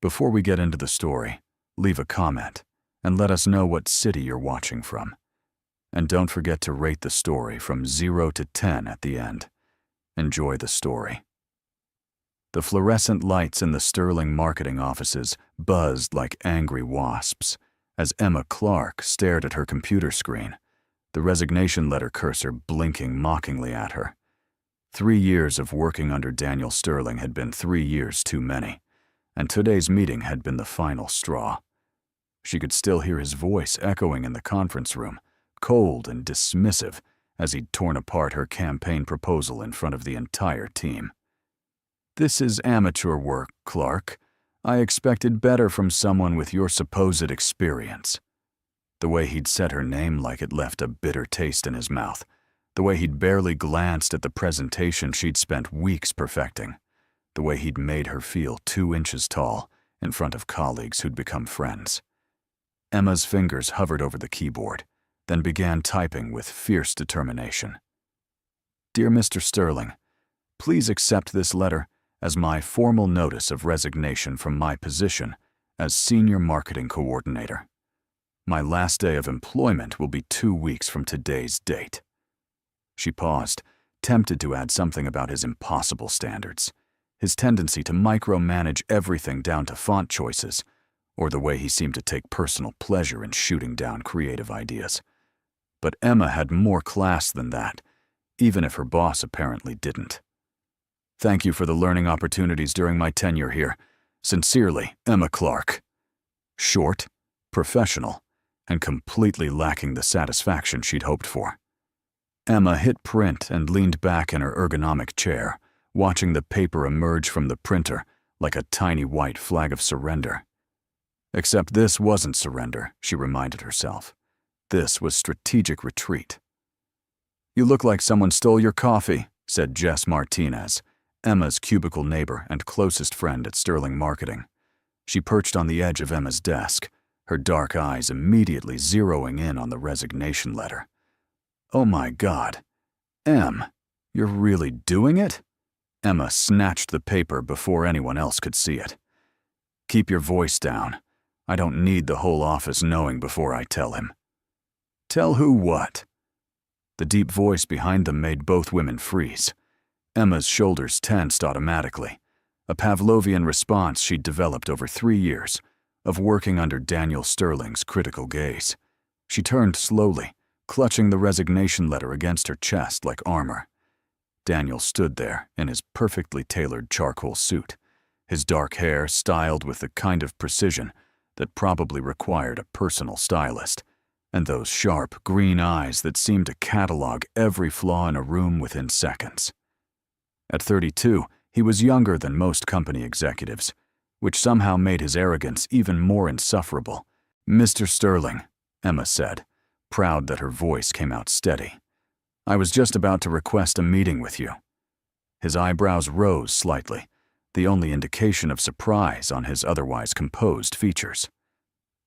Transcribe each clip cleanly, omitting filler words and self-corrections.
Before we get into the story, leave a comment and let us know what city you're watching from. And don't forget to rate the story from 0 to 10 at the end. Enjoy the story. The fluorescent lights in the Sterling marketing offices buzzed like angry wasps as Emma Clark stared at her computer screen, the resignation letter cursor blinking mockingly at her. 3 years of working under Daniel Sterling had been 3 years too many, and today's meeting had been the final straw. She could still hear his voice echoing in the conference room, cold and dismissive, as he'd torn apart her campaign proposal in front of the entire team. "This is amateur work, Clark. I expected better from someone with your supposed experience." The way he'd said her name like it left a bitter taste in his mouth, the way he'd barely glanced at the presentation she'd spent weeks perfecting, the way he'd made her feel 2 inches tall in front of colleagues who'd become friends. Emma's fingers hovered over the keyboard, then began typing with fierce determination. "Dear Mr. Sterling, please accept this letter as my formal notice of resignation from my position as Senior Marketing Coordinator. My last day of employment will be 2 weeks from today's date." She paused, tempted to add something about his impossible standards, his tendency to micromanage everything down to font choices, or the way he seemed to take personal pleasure in shooting down creative ideas. But Emma had more class than that, even if her boss apparently didn't. "Thank you for the learning opportunities during my tenure here. Sincerely, Emma Clark." Short, professional, and completely lacking the satisfaction she'd hoped for. Emma hit print and leaned back in her ergonomic chair, watching the paper emerge from the printer like a tiny white flag of surrender. Except this wasn't surrender, she reminded herself. This was strategic retreat. "You look like someone stole your coffee," said Jess Martinez, Emma's cubicle neighbor and closest friend at Sterling Marketing. She perched on the edge of Emma's desk, her dark eyes immediately zeroing in on the resignation letter. "Oh my God. Em, you're really doing it?" Emma snatched the paper before anyone else could see it. "Keep your voice down. I don't need the whole office knowing before I tell him." "Tell who what?" The deep voice behind them made both women freeze. Emma's shoulders tensed automatically, a Pavlovian response she'd developed over 3 years of working under Daniel Sterling's critical gaze. She turned slowly, clutching the resignation letter against her chest like armor. Daniel stood there in his perfectly tailored charcoal suit, his dark hair styled with the kind of precision that probably required a personal stylist, and those sharp, green eyes that seemed to catalog every flaw in a room within seconds. At 32, he was younger than most company executives, which somehow made his arrogance even more insufferable. "Mr. Sterling," Emma said, proud that her voice came out steady. "I was just about to request a meeting with you." His eyebrows rose slightly, the only indication of surprise on his otherwise composed features.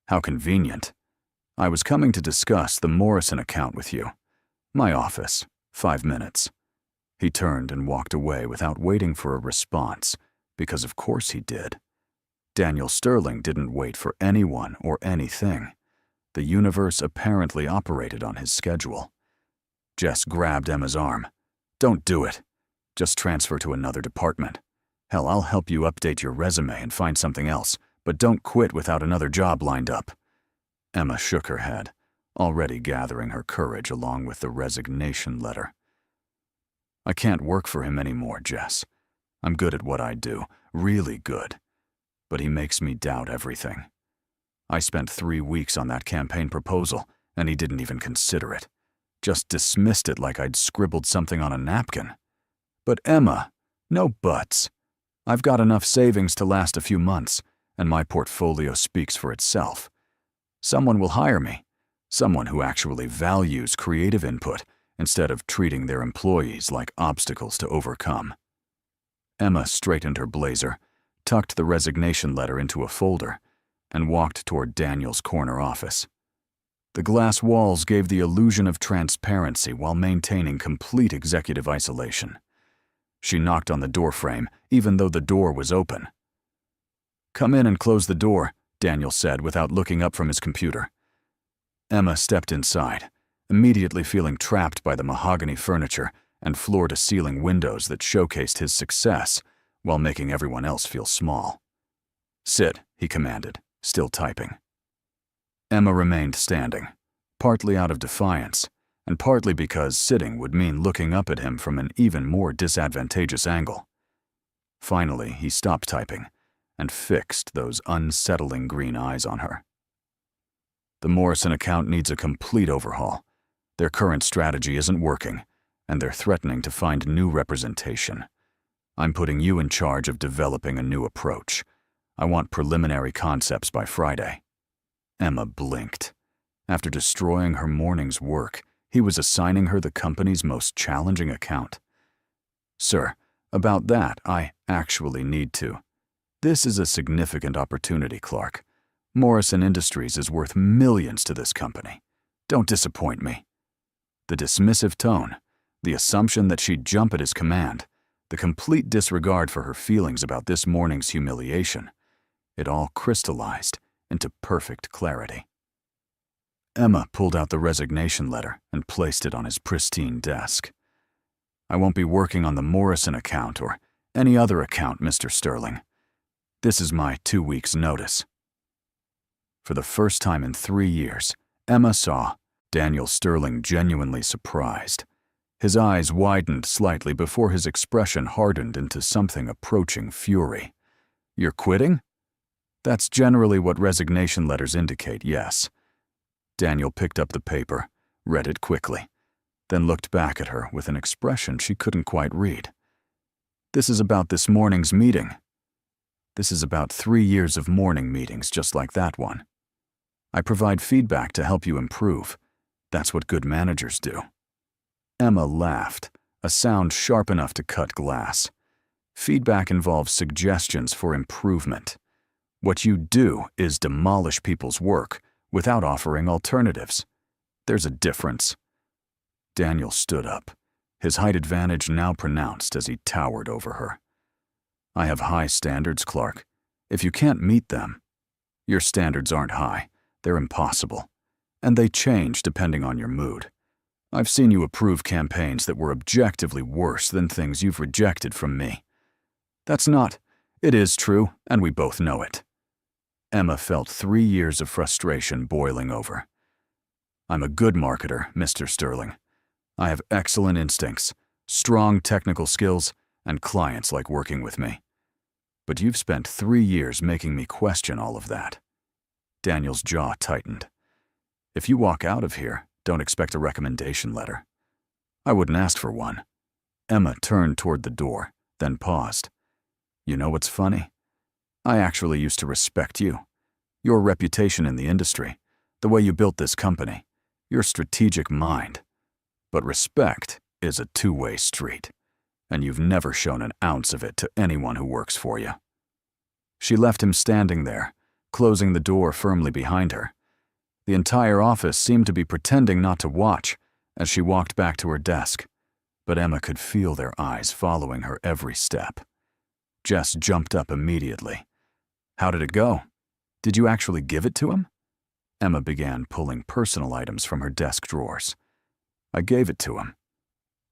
"How convenient. I was coming to discuss the Morrison account with you. My office, 5 minutes." He turned and walked away without waiting for a response, because of course he did. Daniel Sterling didn't wait for anyone or anything. The universe apparently operated on his schedule. Jess grabbed Emma's arm. "Don't do it. Just transfer to another department. Hell, I'll help you update your resume and find something else, but don't quit without another job lined up." Emma shook her head, already gathering her courage along with the resignation letter. "I can't work for him anymore, Jess. I'm good at what I do, really good. But he makes me doubt everything. I spent 3 weeks on that campaign proposal, and he didn't even consider it. Just dismissed it like I'd scribbled something on a napkin. But Emma, no buts. I've got enough savings to last a few months, and my portfolio speaks for itself. Someone will hire me, someone who actually values creative input instead of treating their employees like obstacles to overcome." Emma straightened her blazer, tucked the resignation letter into a folder, and walked toward Daniel's corner office. The glass walls gave the illusion of transparency while maintaining complete executive isolation. She knocked on the doorframe, even though the door was open. "Come in and close the door," Daniel said without looking up from his computer. Emma stepped inside, immediately feeling trapped by the mahogany furniture and floor-to-ceiling windows that showcased his success while making everyone else feel small. "Sit," he commanded, still typing. Emma remained standing, partly out of defiance, and partly because sitting would mean looking up at him from an even more disadvantageous angle. Finally, he stopped typing and fixed those unsettling green eyes on her. "The Morrison account needs a complete overhaul. Their current strategy isn't working, and they're threatening to find new representation. I'm putting you in charge of developing a new approach. I want preliminary concepts by Friday." Emma blinked. After destroying her morning's work, he was assigning her the company's most challenging account. "Sir, about that, I actually need to. This is a significant opportunity, Clark. Morrison Industries is worth millions to this company. Don't disappoint me." The dismissive tone, the assumption that she'd jump at his command, the complete disregard for her feelings about this morning's humiliation, it all crystallized into perfect clarity. Emma pulled out the resignation letter and placed it on his pristine desk. "I won't be working on the Morrison account or any other account, Mr. Sterling. This is my 2 weeks' notice." For the first time in 3 years, Emma saw Daniel Sterling genuinely surprised. His eyes widened slightly before his expression hardened into something approaching fury. "You're quitting?" "That's generally what resignation letters indicate, yes." Daniel picked up the paper, read it quickly, then looked back at her with an expression she couldn't quite read. "This is about this morning's meeting." "This is about 3 years of morning meetings just like that one. I provide feedback to help you improve. That's what good managers do." Emma laughed, a sound sharp enough to cut glass. Feedback involves suggestions for improvement. What you do is demolish people's work without offering alternatives. There's a difference. Daniel stood up, his height advantage now pronounced as he towered over her. "I have high standards, Clark. If you can't meet them, your standards aren't high, they're impossible. And they change depending on your mood. I've seen you approve campaigns that were objectively worse than things you've rejected from me. It is true, and we both know it." Emma felt 3 years of frustration boiling over. "I'm a good marketer, Mr. Sterling. I have excellent instincts, strong technical skills, and clients like working with me. But you've spent 3 years making me question all of that." Daniel's jaw tightened. "If you walk out of here, don't expect a recommendation letter." "I wouldn't ask for one." Emma turned toward the door, then paused. "You know what's funny? I actually used to respect you. Your reputation in the industry, the way you built this company, your strategic mind. But respect is a two-way street, and you've never shown an ounce of it to anyone who works for you." She left him standing there, closing the door firmly behind her. The entire office seemed to be pretending not to watch as she walked back to her desk, but Emma could feel their eyes following her every step. Jess jumped up immediately. "How did it go? Did you actually give it to him?" Emma began pulling personal items from her desk drawers. "I gave it to him.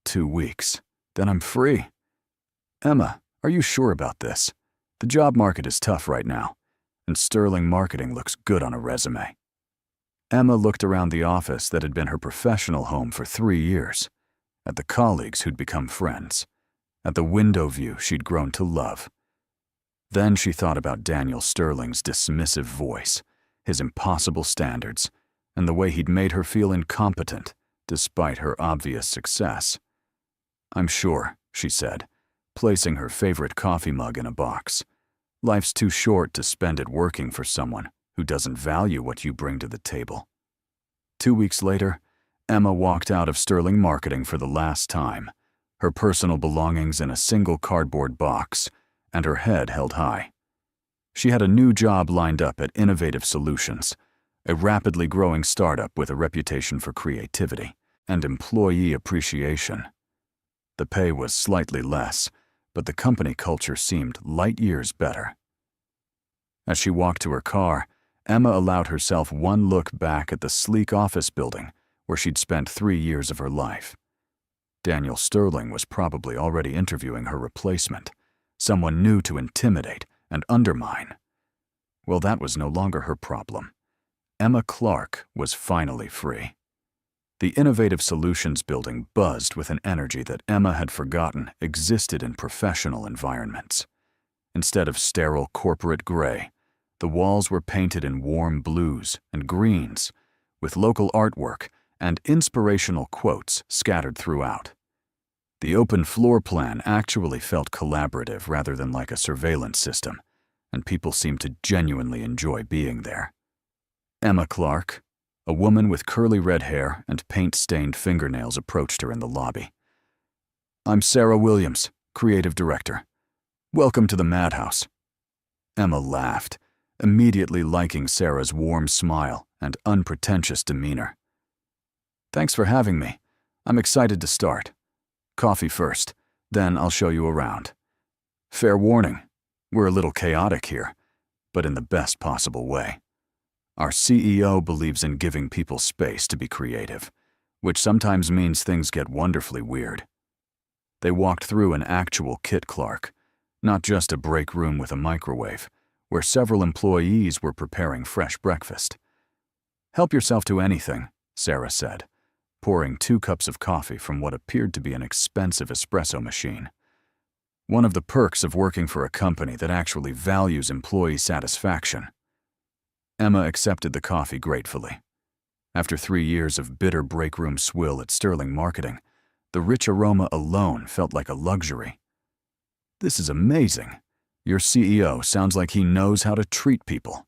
2 weeks. Then I'm free." "Emma, are you sure about this? The job market is tough right now, and Sterling Marketing looks good on a resume." Emma looked around the office that had been her professional home for 3 years, at the colleagues who'd become friends, at the window view she'd grown to love. Then she thought about Daniel Sterling's dismissive voice, his impossible standards, and the way he'd made her feel incompetent despite her obvious success. "I'm sure," she said, placing her favorite coffee mug in a box. "Life's too short to spend it working for someone who doesn't value what you bring to the table." 2 weeks later, Emma walked out of Sterling Marketing for the last time, her personal belongings in a single cardboard box, and her head held high. She had a new job lined up at Innovative Solutions, a rapidly growing startup with a reputation for creativity and employee appreciation. The pay was slightly less, but the company culture seemed light years better. As she walked to her car, Emma allowed herself one look back at the sleek office building where she'd spent 3 years of her life. Daniel Sterling was probably already interviewing her replacement, someone new to intimidate and undermine. Well, that was no longer her problem. Emma Clark was finally free. The Innovative Solutions building buzzed with an energy that Emma had forgotten existed in professional environments. Instead of sterile corporate gray, the walls were painted in warm blues and greens, with local artwork and inspirational quotes scattered throughout. The open floor plan actually felt collaborative rather than like a surveillance system, and people seemed to genuinely enjoy being there. Emma Clark, a woman with curly red hair and paint-stained fingernails, approached her in the lobby. "I'm Sarah Williams, creative director. Welcome to the Madhouse." Emma laughed, immediately liking Sarah's warm smile and unpretentious demeanor. "Thanks for having me. I'm excited to start. Coffee first, then I'll show you around. Fair warning, we're a little chaotic here, but in the best possible way. Our CEO believes in giving people space to be creative, which sometimes means things get wonderfully weird." They walked through an actual Kit Clark, not just a break room with a microwave, where several employees were preparing fresh breakfast. "Help yourself to anything," Sarah said, pouring 2 cups of coffee from what appeared to be an expensive espresso machine. One of the perks of working for a company that actually values employee satisfaction. Emma accepted the coffee gratefully. After 3 years of bitter break-room swill at Sterling Marketing, the rich aroma alone felt like a luxury. "This is amazing. Your CEO sounds like he knows how to treat people."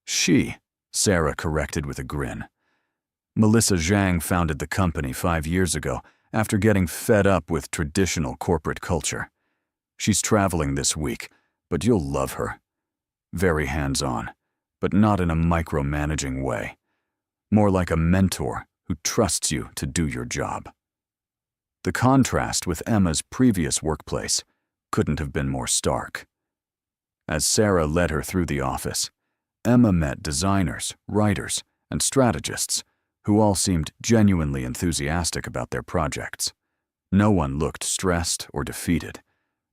"She," Sarah corrected with a grin. Melissa Zhang founded the company 5 years ago after getting fed up with traditional corporate culture. She's traveling this week, but you'll love her. Very hands-on, but not in a micromanaging way. More like a mentor who trusts you to do your job. The contrast with Emma's previous workplace couldn't have been more stark. As Sarah led her through the office, Emma met designers, writers, and strategists who all seemed genuinely enthusiastic about their projects. No one looked stressed or defeated.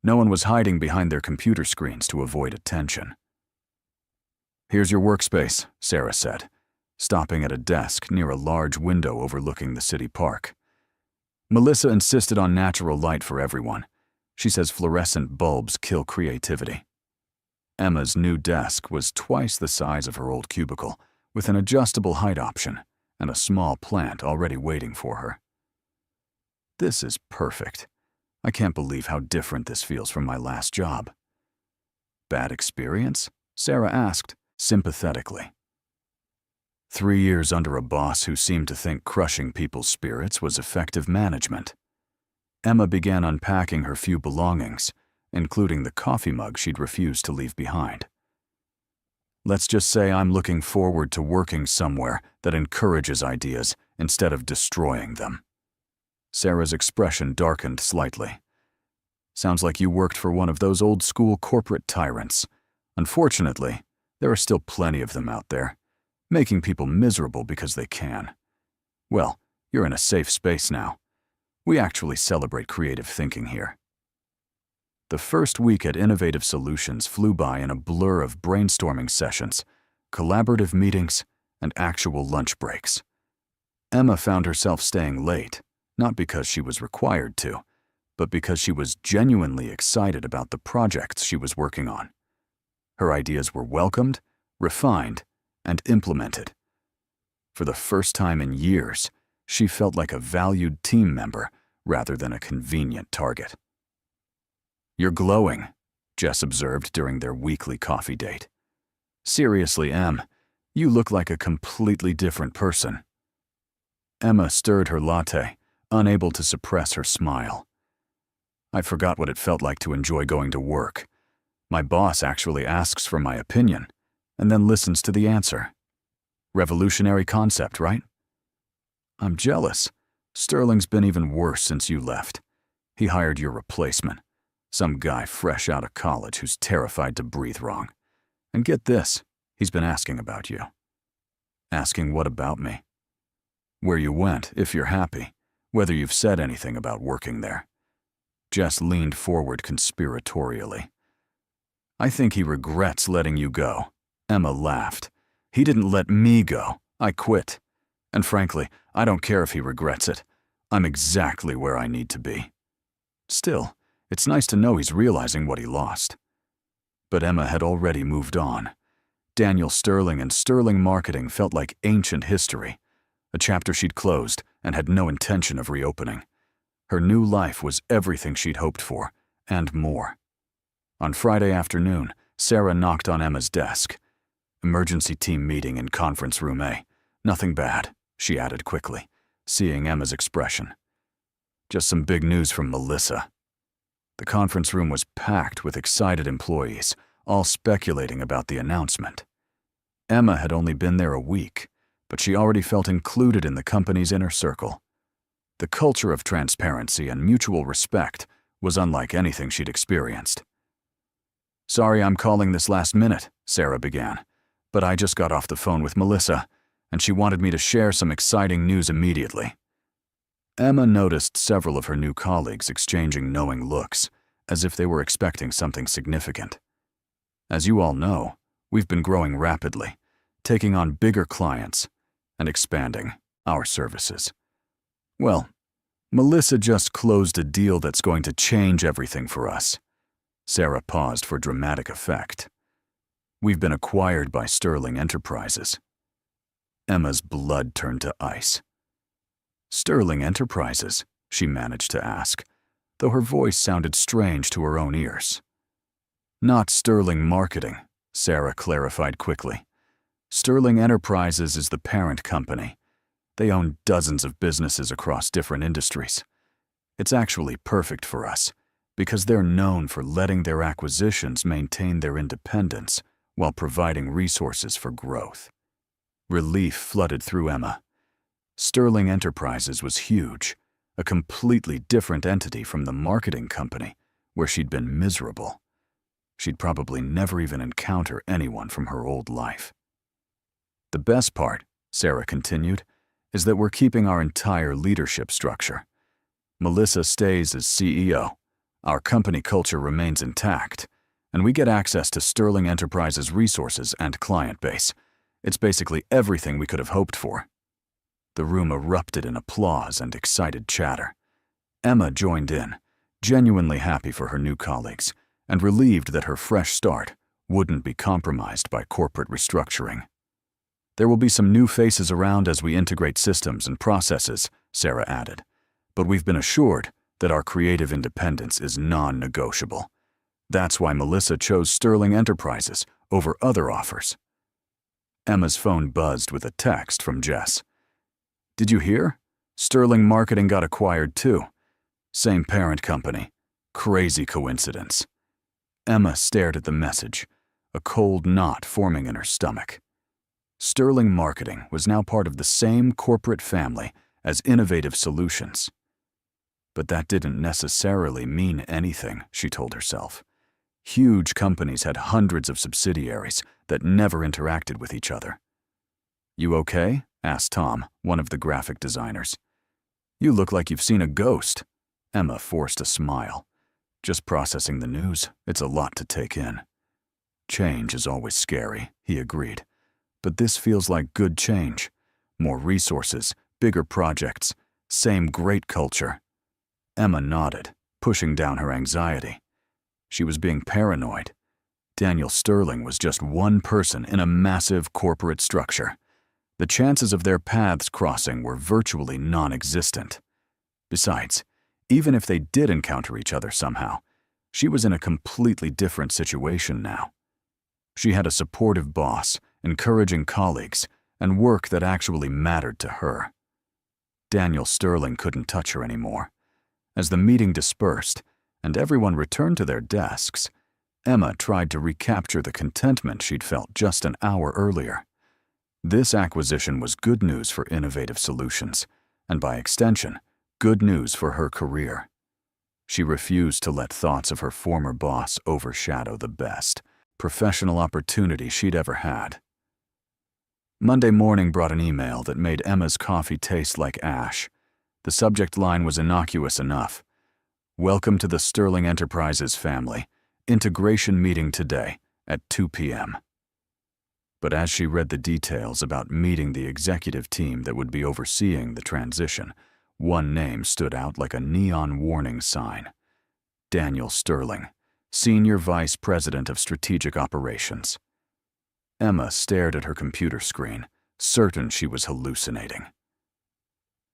No one was hiding behind their computer screens to avoid attention. "Here's your workspace," Sarah said, stopping at a desk near a large window overlooking the city park. Melissa insisted on natural light for everyone. She says fluorescent bulbs kill creativity. Emma's new desk was twice the size of her old cubicle, with an adjustable height option and a small plant already waiting for her. "This is perfect. I can't believe how different this feels from my last job." "Bad experience?" Sarah asked, sympathetically. 3 years under a boss who seemed to think crushing people's spirits was effective management. Emma began unpacking her few belongings, including the coffee mug she'd refused to leave behind. "Let's just say I'm looking forward to working somewhere that encourages ideas instead of destroying them." Sarah's expression darkened slightly. "Sounds like you worked for one of those old-school corporate tyrants. Unfortunately, there are still plenty of them out there, making people miserable because they can. Well, you're in a safe space now. We actually celebrate creative thinking here." The first week at Innovative Solutions flew by in a blur of brainstorming sessions, collaborative meetings, and actual lunch breaks. Emma found herself staying late, not because she was required to, but because she was genuinely excited about the projects she was working on. Her ideas were welcomed, refined, and implemented. For the first time in years, she felt like a valued team member rather than a convenient target. "You're glowing," Jess observed during their weekly coffee date. "Seriously, Em, you look like a completely different person." Emma stirred her latte, unable to suppress her smile. "I forgot what it felt like to enjoy going to work. My boss actually asks for my opinion, and then listens to the answer. Revolutionary concept, right?" "I'm jealous. Sterling's been even worse since you left. He hired your replacement, some guy fresh out of college who's terrified to breathe wrong. And get this, he's been asking about you. Asking what about me? Where you went, if you're happy, whether you've said anything about working there. Jess leaned forward conspiratorially. I think he regrets letting you go. Emma laughed. He didn't let me go. I quit. And frankly, I don't care if he regrets it. I'm exactly where I need to be. Still, it's nice to know he's realizing what he lost. But Emma had already moved on. Daniel Sterling and Sterling Marketing felt like ancient history, a chapter she'd closed and had no intention of reopening. Her new life was everything she'd hoped for, and more. On Friday afternoon, Sarah knocked on Emma's desk. Emergency team meeting in conference room A. Nothing bad, she added quickly, seeing Emma's expression. Just some big news from Melissa. The conference room was packed with excited employees, all speculating about the announcement. Emma had only been there a week, but she already felt included in the company's inner circle. The culture of transparency and mutual respect was unlike anything she'd experienced. Sorry I'm calling this last minute, Sarah began, but I just got off the phone with Melissa, and she wanted me to share some exciting news immediately. Emma noticed several of her new colleagues exchanging knowing looks, as if they were expecting something significant. As you all know, we've been growing rapidly, taking on bigger clients, and expanding our services. Well, Melissa just closed a deal that's going to change everything for us. Sarah paused for dramatic effect. We've been acquired by Sterling Enterprises. Emma's blood turned to ice. Sterling Enterprises, she managed to ask, though her voice sounded strange to her own ears. Not Sterling Marketing, Sarah clarified quickly. Sterling Enterprises is the parent company. They own dozens of businesses across different industries. It's actually perfect for us, because they're known for letting their acquisitions maintain their independence while providing resources for growth. Relief flooded through Emma. Sterling Enterprises was huge, a completely different entity from the marketing company, where she'd been miserable. She'd probably never even encounter anyone from her old life. The best part, Sarah continued, is that we're keeping our entire leadership structure. Melissa stays as CEO, our company culture remains intact, and we get access to Sterling Enterprises' resources and client base. It's basically everything we could have hoped for. The room erupted in applause and excited chatter. Emma joined in, genuinely happy for her new colleagues, and relieved that her fresh start wouldn't be compromised by corporate restructuring. There will be some new faces around as we integrate systems and processes, Sarah added, but we've been assured that our creative independence is non-negotiable. That's why Melissa chose Sterling Enterprises over other offers. Emma's phone buzzed with a text from Jess. Did you hear? Sterling Marketing got acquired too. Same parent company. Crazy coincidence. Emma stared at the message, a cold knot forming in her stomach. Sterling Marketing was now part of the same corporate family as Innovative Solutions. But that didn't necessarily mean anything, she told herself. Huge companies had hundreds of subsidiaries that never interacted with each other. You okay? Asked Tom, one of the graphic designers. You look like you've seen a ghost. Emma forced a smile. Just processing the news, it's a lot to take in. Change is always scary, he agreed. But this feels like good change. More resources, bigger projects, same great culture. Emma nodded, pushing down her anxiety. She was being paranoid. Daniel Sterling was just one person in a massive corporate structure. The chances of their paths crossing were virtually non-existent. Besides, even if they did encounter each other somehow, she was in a completely different situation now. She had a supportive boss, encouraging colleagues, and work that actually mattered to her. Daniel Sterling couldn't touch her anymore. As the meeting dispersed, and everyone returned to their desks, Emma tried to recapture the contentment she'd felt just an hour earlier. This acquisition was good news for Innovative Solutions, and by extension, good news for her career. She refused to let thoughts of her former boss overshadow the best. professional opportunity she'd ever had. Monday morning brought an email that made Emma's coffee taste like ash. The subject line was innocuous enough. "Welcome to the Sterling Enterprises family. Integration meeting today at 2 p.m. But as she read the details about meeting the executive team that would be overseeing the transition, one name stood out like a neon warning sign. Daniel Sterling, Senior Vice President of Strategic Operations. Emma stared at her computer screen, certain she was hallucinating.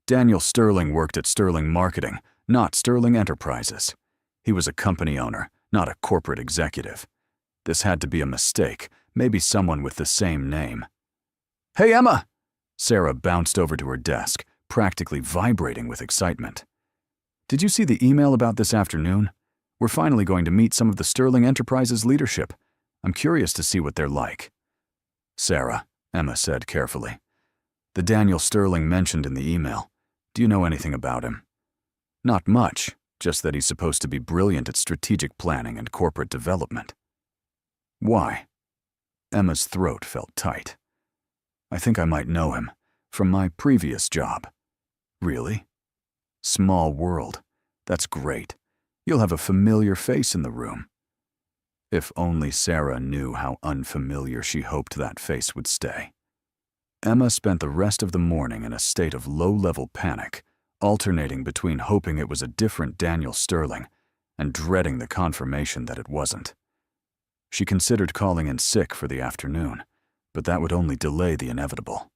Daniel Sterling worked at Sterling Marketing, not Sterling Enterprises. He was a company owner, not a corporate executive. This had to be a mistake, maybe someone with the same name. "Hey, Emma!" Sarah bounced over to her desk, practically vibrating with excitement. "Did you see the email about this afternoon? We're finally going to meet some of the Sterling Enterprises leadership. I'm curious to see what they're like." "Sarah," Emma said carefully. "The Daniel Sterling mentioned in the email. Do you know anything about him?" "Not much, just that he's supposed to be brilliant at strategic planning and corporate development." "Why?" Emma's throat felt tight. "I think I might know him, from my previous job." "Really?" "Small world. That's great. You'll have a familiar face in the room." If only Sarah knew how unfamiliar she hoped that face would stay. Emma spent the rest of the morning in a state of low-level panic, alternating between hoping it was a different Daniel Sterling and dreading the confirmation that it wasn't. She considered calling in sick for the afternoon, but that would only delay the inevitable.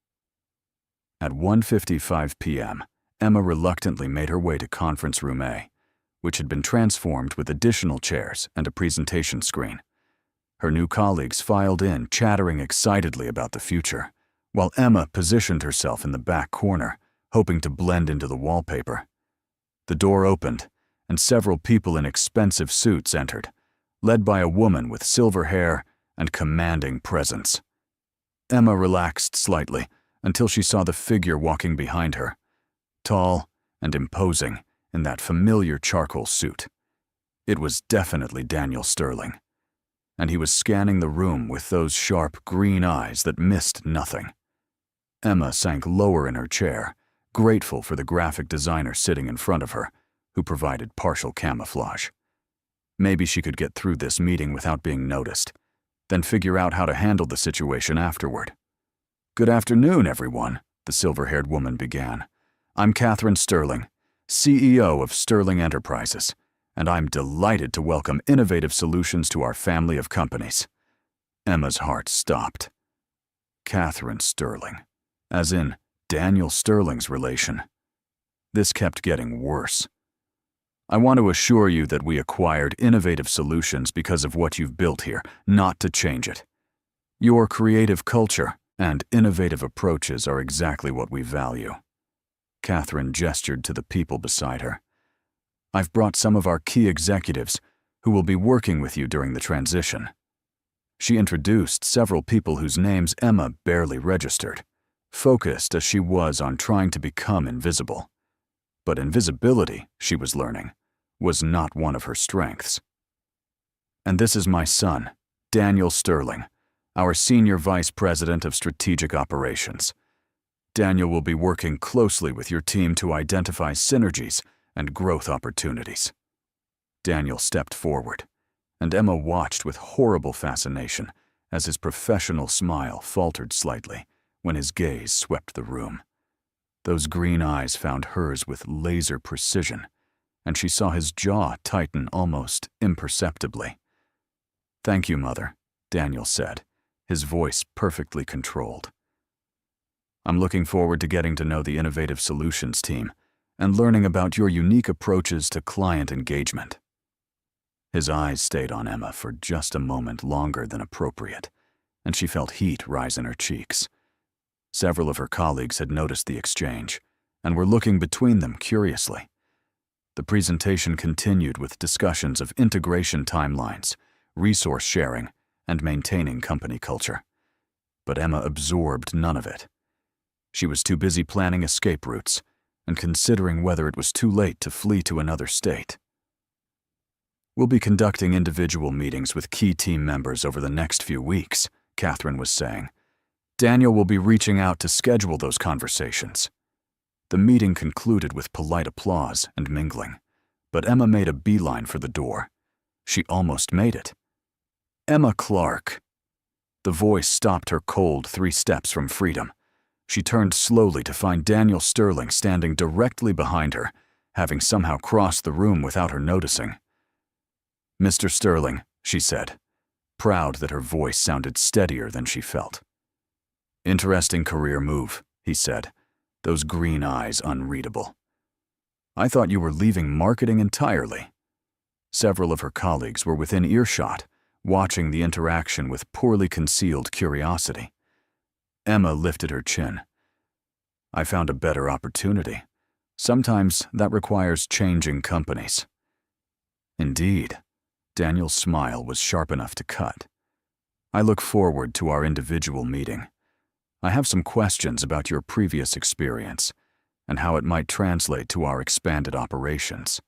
At 1:55 p.m., Emma reluctantly made her way to Conference Room A, which had been transformed with additional chairs and a presentation screen. Her new colleagues filed in, chattering excitedly about the future, while Emma positioned herself in the back corner, hoping to blend into the wallpaper. The door opened, and several people in expensive suits entered, led by a woman with silver hair and commanding presence. Emma relaxed slightly until she saw the figure walking behind her, tall and imposing in that familiar charcoal suit. It was definitely Daniel Sterling, and he was scanning the room with those sharp green eyes that missed nothing. Emma sank lower in her chair, grateful for the graphic designer sitting in front of her, who provided partial camouflage. Maybe she could get through this meeting without being noticed, then figure out how to handle the situation afterward. "Good afternoon, everyone," the silver-haired woman began. "I'm Catherine Sterling, CEO of Sterling Enterprises, and I'm delighted to welcome Innovative Solutions to our family of companies." Emma's heart stopped. Catherine Sterling, as in Daniel Sterling's relation. This kept getting worse. "I want to assure you that we acquired Innovative Solutions because of what you've built here, not to change it. Your creative culture and innovative approaches are exactly what we value." Catherine gestured to the people beside her. "I've brought some of our key executives who will be working with you during the transition." She introduced several people whose names Emma barely registered, focused as she was on trying to become invisible. But invisibility, she was learning, was not one of her strengths. "And this is my son, Daniel Sterling, our Senior Vice President of Strategic Operations. Daniel will be working closely with your team to identify synergies and growth opportunities." Daniel stepped forward, and Emma watched with horrible fascination as his professional smile faltered slightly when his gaze swept the room. Those green eyes found hers with laser precision, and she saw his jaw tighten almost imperceptibly. "Thank you, Mother," Daniel said, his voice perfectly controlled. "I'm looking forward to getting to know the Innovative Solutions team and learning about your unique approaches to client engagement." His eyes stayed on Emma for just a moment longer than appropriate, and she felt heat rise in her cheeks. Several of her colleagues had noticed the exchange and were looking between them curiously. The presentation continued with discussions of integration timelines, resource sharing, and maintaining company culture. But Emma absorbed none of it. She was too busy planning escape routes and considering whether it was too late to flee to another state. We'll be conducting individual meetings with key team members over the next few weeks, Catherine was saying. Daniel will be reaching out to schedule those conversations. The meeting concluded with polite applause and mingling, but Emma made a beeline for the door. She almost made it. Emma Clark. The voice stopped her cold 3 steps from freedom. She turned slowly to find Daniel Sterling standing directly behind her, having somehow crossed the room without her noticing. "Mr. Sterling," she said, proud that her voice sounded steadier than she felt. "Interesting career move," he said, those green eyes unreadable. "I thought you were leaving marketing entirely." Several of her colleagues were within earshot, watching the interaction with poorly concealed curiosity. Emma lifted her chin. "I found a better opportunity. Sometimes that requires changing companies." "Indeed." Daniel's smile was sharp enough to cut. "I look forward to our individual meeting. I have some questions about your previous experience and how it might translate to our expanded operations."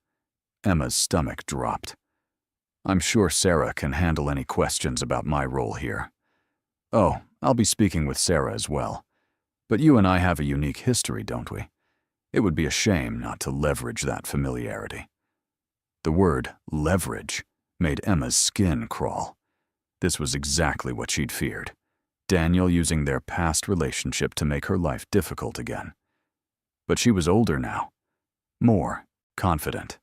Emma's stomach dropped. "I'm sure Sarah can handle any questions about my role here. Oh, I'll be speaking with Sarah as well. But you and I have a unique history, don't we? It would be a shame not to leverage that familiarity." The word leverage made Emma's skin crawl. This was exactly what she'd feared. Daniel using their past relationship to make her life difficult again. But she was older now, more confident,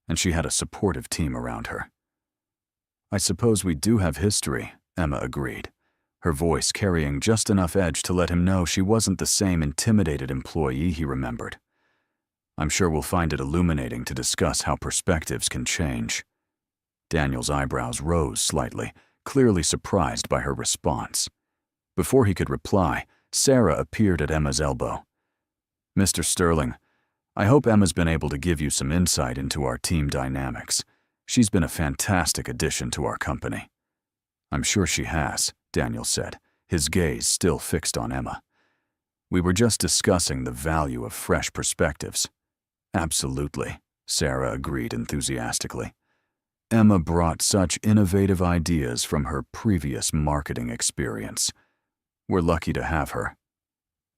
and she had a supportive team around her. "I suppose we do have history," Emma agreed, her voice carrying just enough edge to let him know she wasn't the same intimidated employee he remembered. "I'm sure we'll find it illuminating to discuss how perspectives can change." Daniel's eyebrows rose slightly, clearly surprised by her response. Before he could reply, Sarah appeared at Emma's elbow. "Mr. Sterling, I hope Emma's been able to give you some insight into our team dynamics. She's been a fantastic addition to our company." "I'm sure she has," Daniel said, his gaze still fixed on Emma. "We were just discussing the value of fresh perspectives." "Absolutely," Sarah agreed enthusiastically. Emma brought such innovative ideas from her previous marketing experience. We're lucky to have her.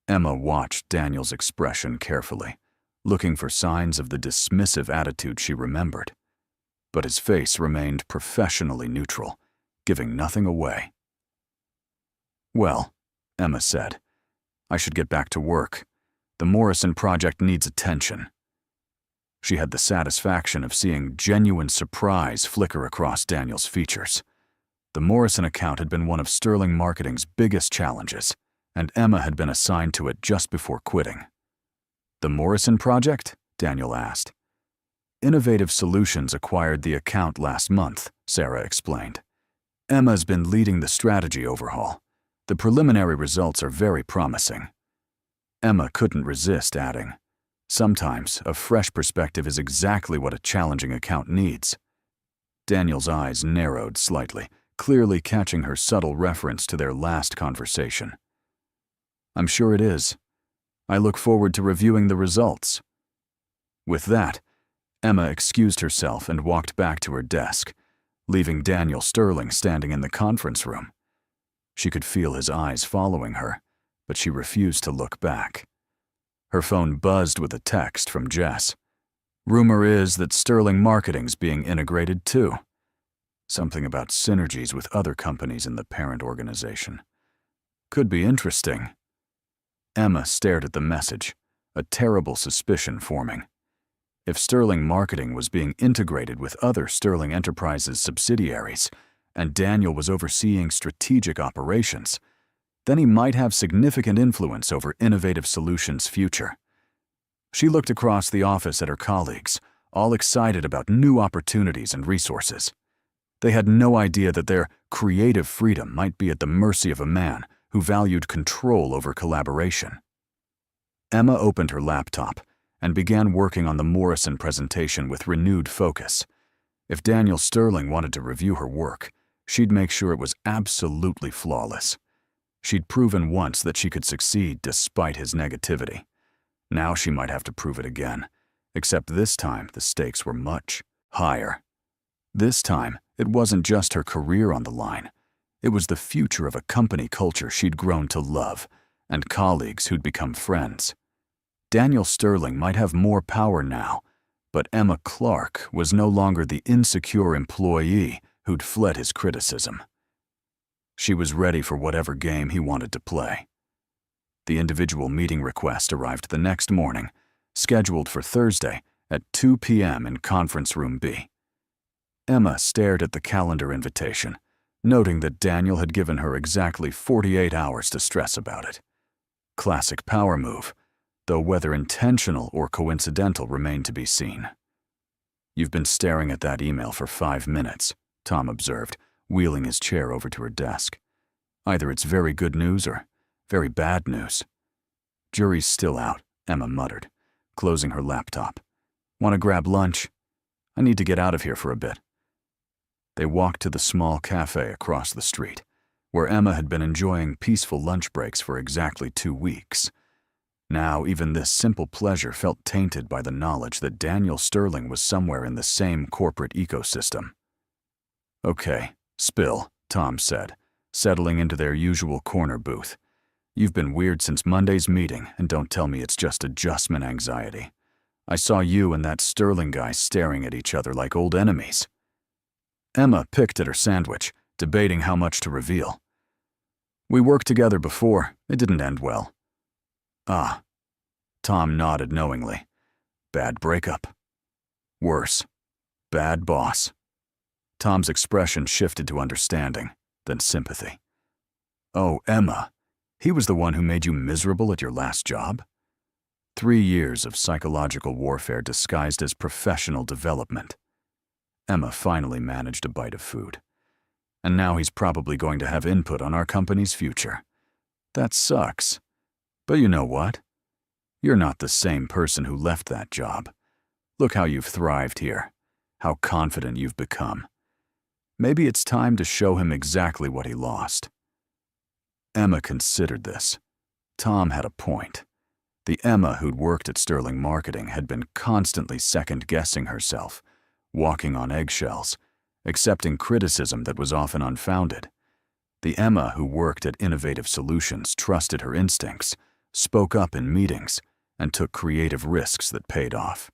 Emma watched Daniel's expression carefully, looking for signs of the dismissive attitude she remembered. But his face remained professionally neutral, giving nothing away. "Well," Emma said, "I should get back to work. The Morrison project needs attention." She had the satisfaction of seeing genuine surprise flicker across Daniel's features. The Morrison account had been one of Sterling Marketing's biggest challenges, and Emma had been assigned to it just before quitting. "The Morrison project?" Daniel asked. "Innovative Solutions acquired the account last month," Sarah explained. "Emma's been leading the strategy overhaul. The preliminary results are very promising." Emma couldn't resist adding, "Sometimes a fresh perspective is exactly what a challenging account needs." Daniel's eyes narrowed slightly, clearly catching her subtle reference to their last conversation. "I'm sure it is. I look forward to reviewing the results." With that, Emma excused herself and walked back to her desk, leaving Daniel Sterling standing in the conference room. She could feel his eyes following her, but she refused to look back. Her phone buzzed with a text from Jess. "Rumor is that Sterling Marketing's being integrated too. Something about synergies with other companies in the parent organization. Could be interesting." Emma stared at the message, a terrible suspicion forming. If Sterling Marketing was being integrated with other Sterling Enterprises subsidiaries, and Daniel was overseeing strategic operations, then he might have significant influence over Innovative Solutions' future. She looked across the office at her colleagues, all excited about new opportunities and resources. They had no idea that their creative freedom might be at the mercy of a man who valued control over collaboration. Emma opened her laptop and began working on the Morrison presentation with renewed focus. If Daniel Sterling wanted to review her work, she'd make sure it was absolutely flawless. She'd proven once that she could succeed despite his negativity. Now she might have to prove it again, except this time the stakes were much higher. This time, it wasn't just her career on the line. It was the future of a company culture she'd grown to love, and colleagues who'd become friends. Daniel Sterling might have more power now, but Emma Clark was no longer the insecure employee who'd fled his criticism. She was ready for whatever game he wanted to play. The individual meeting request arrived the next morning, scheduled for Thursday at 2 p.m. in Conference Room B. Emma stared at the calendar invitation, noting that Daniel had given her exactly 48 hours to stress about it. Classic power move, though whether intentional or coincidental remained to be seen. "You've been staring at that email for 5 minutes, Tom observed, wheeling his chair over to her desk. "Either it's very good news or very bad news." "Jury's still out," Emma muttered, closing her laptop. "Want to grab lunch? I need to get out of here for a bit." They walked to the small cafe across the street, where Emma had been enjoying peaceful lunch breaks for exactly 2 weeks. Now even this simple pleasure felt tainted by the knowledge that Daniel Sterling was somewhere in the same corporate ecosystem. "Okay, spill," Tom said, settling into their usual corner booth. "You've been weird since Monday's meeting, and don't tell me it's just adjustment anxiety. I saw you and that Sterling guy staring at each other like old enemies." Emma picked at her sandwich, debating how much to reveal. "We worked together before. It didn't end well." "Ah." Tom nodded knowingly. "Bad breakup." "Worse. Bad boss." Tom's expression shifted to understanding, then sympathy. "Oh, Emma, he was the one who made you miserable at your last job?" 3 years of psychological warfare disguised as professional development. Emma finally managed a bite of food. "And now he's probably going to have input on our company's future. That sucks. But you know what? You're not the same person who left that job. Look how you've thrived here, how confident you've become. Maybe it's time to show him exactly what he lost." Emma considered this. Tom had a point. The Emma who'd worked at Sterling Marketing had been constantly second-guessing herself, walking on eggshells, accepting criticism that was often unfounded. The Emma who worked at Innovative Solutions trusted her instincts, spoke up in meetings, and took creative risks that paid off.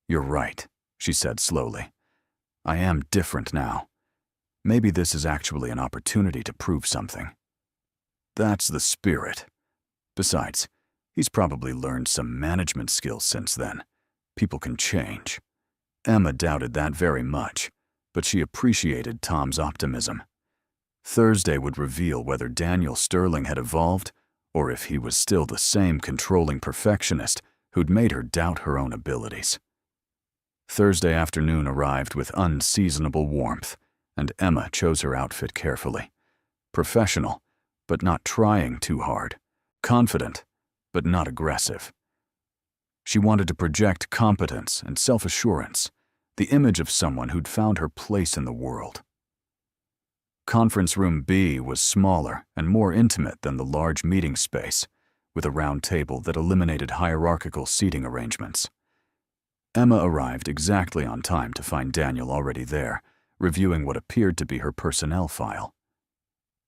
"You're right," she said slowly. "I am different now. Maybe this is actually an opportunity to prove something." "That's the spirit. Besides, he's probably learned some management skills since then. People can change." Emma doubted that very much, but she appreciated Tom's optimism. Thursday would reveal whether Daniel Sterling had evolved or if he was still the same controlling perfectionist who'd made her doubt her own abilities. Thursday afternoon arrived with unseasonable warmth, and Emma chose her outfit carefully. Professional, but not trying too hard. Confident, but not aggressive. She wanted to project competence and self-assurance, the image of someone who'd found her place in the world. Conference Room B was smaller and more intimate than the large meeting space, with a round table that eliminated hierarchical seating arrangements. Emma arrived exactly on time to find Daniel already there, reviewing what appeared to be her personnel file.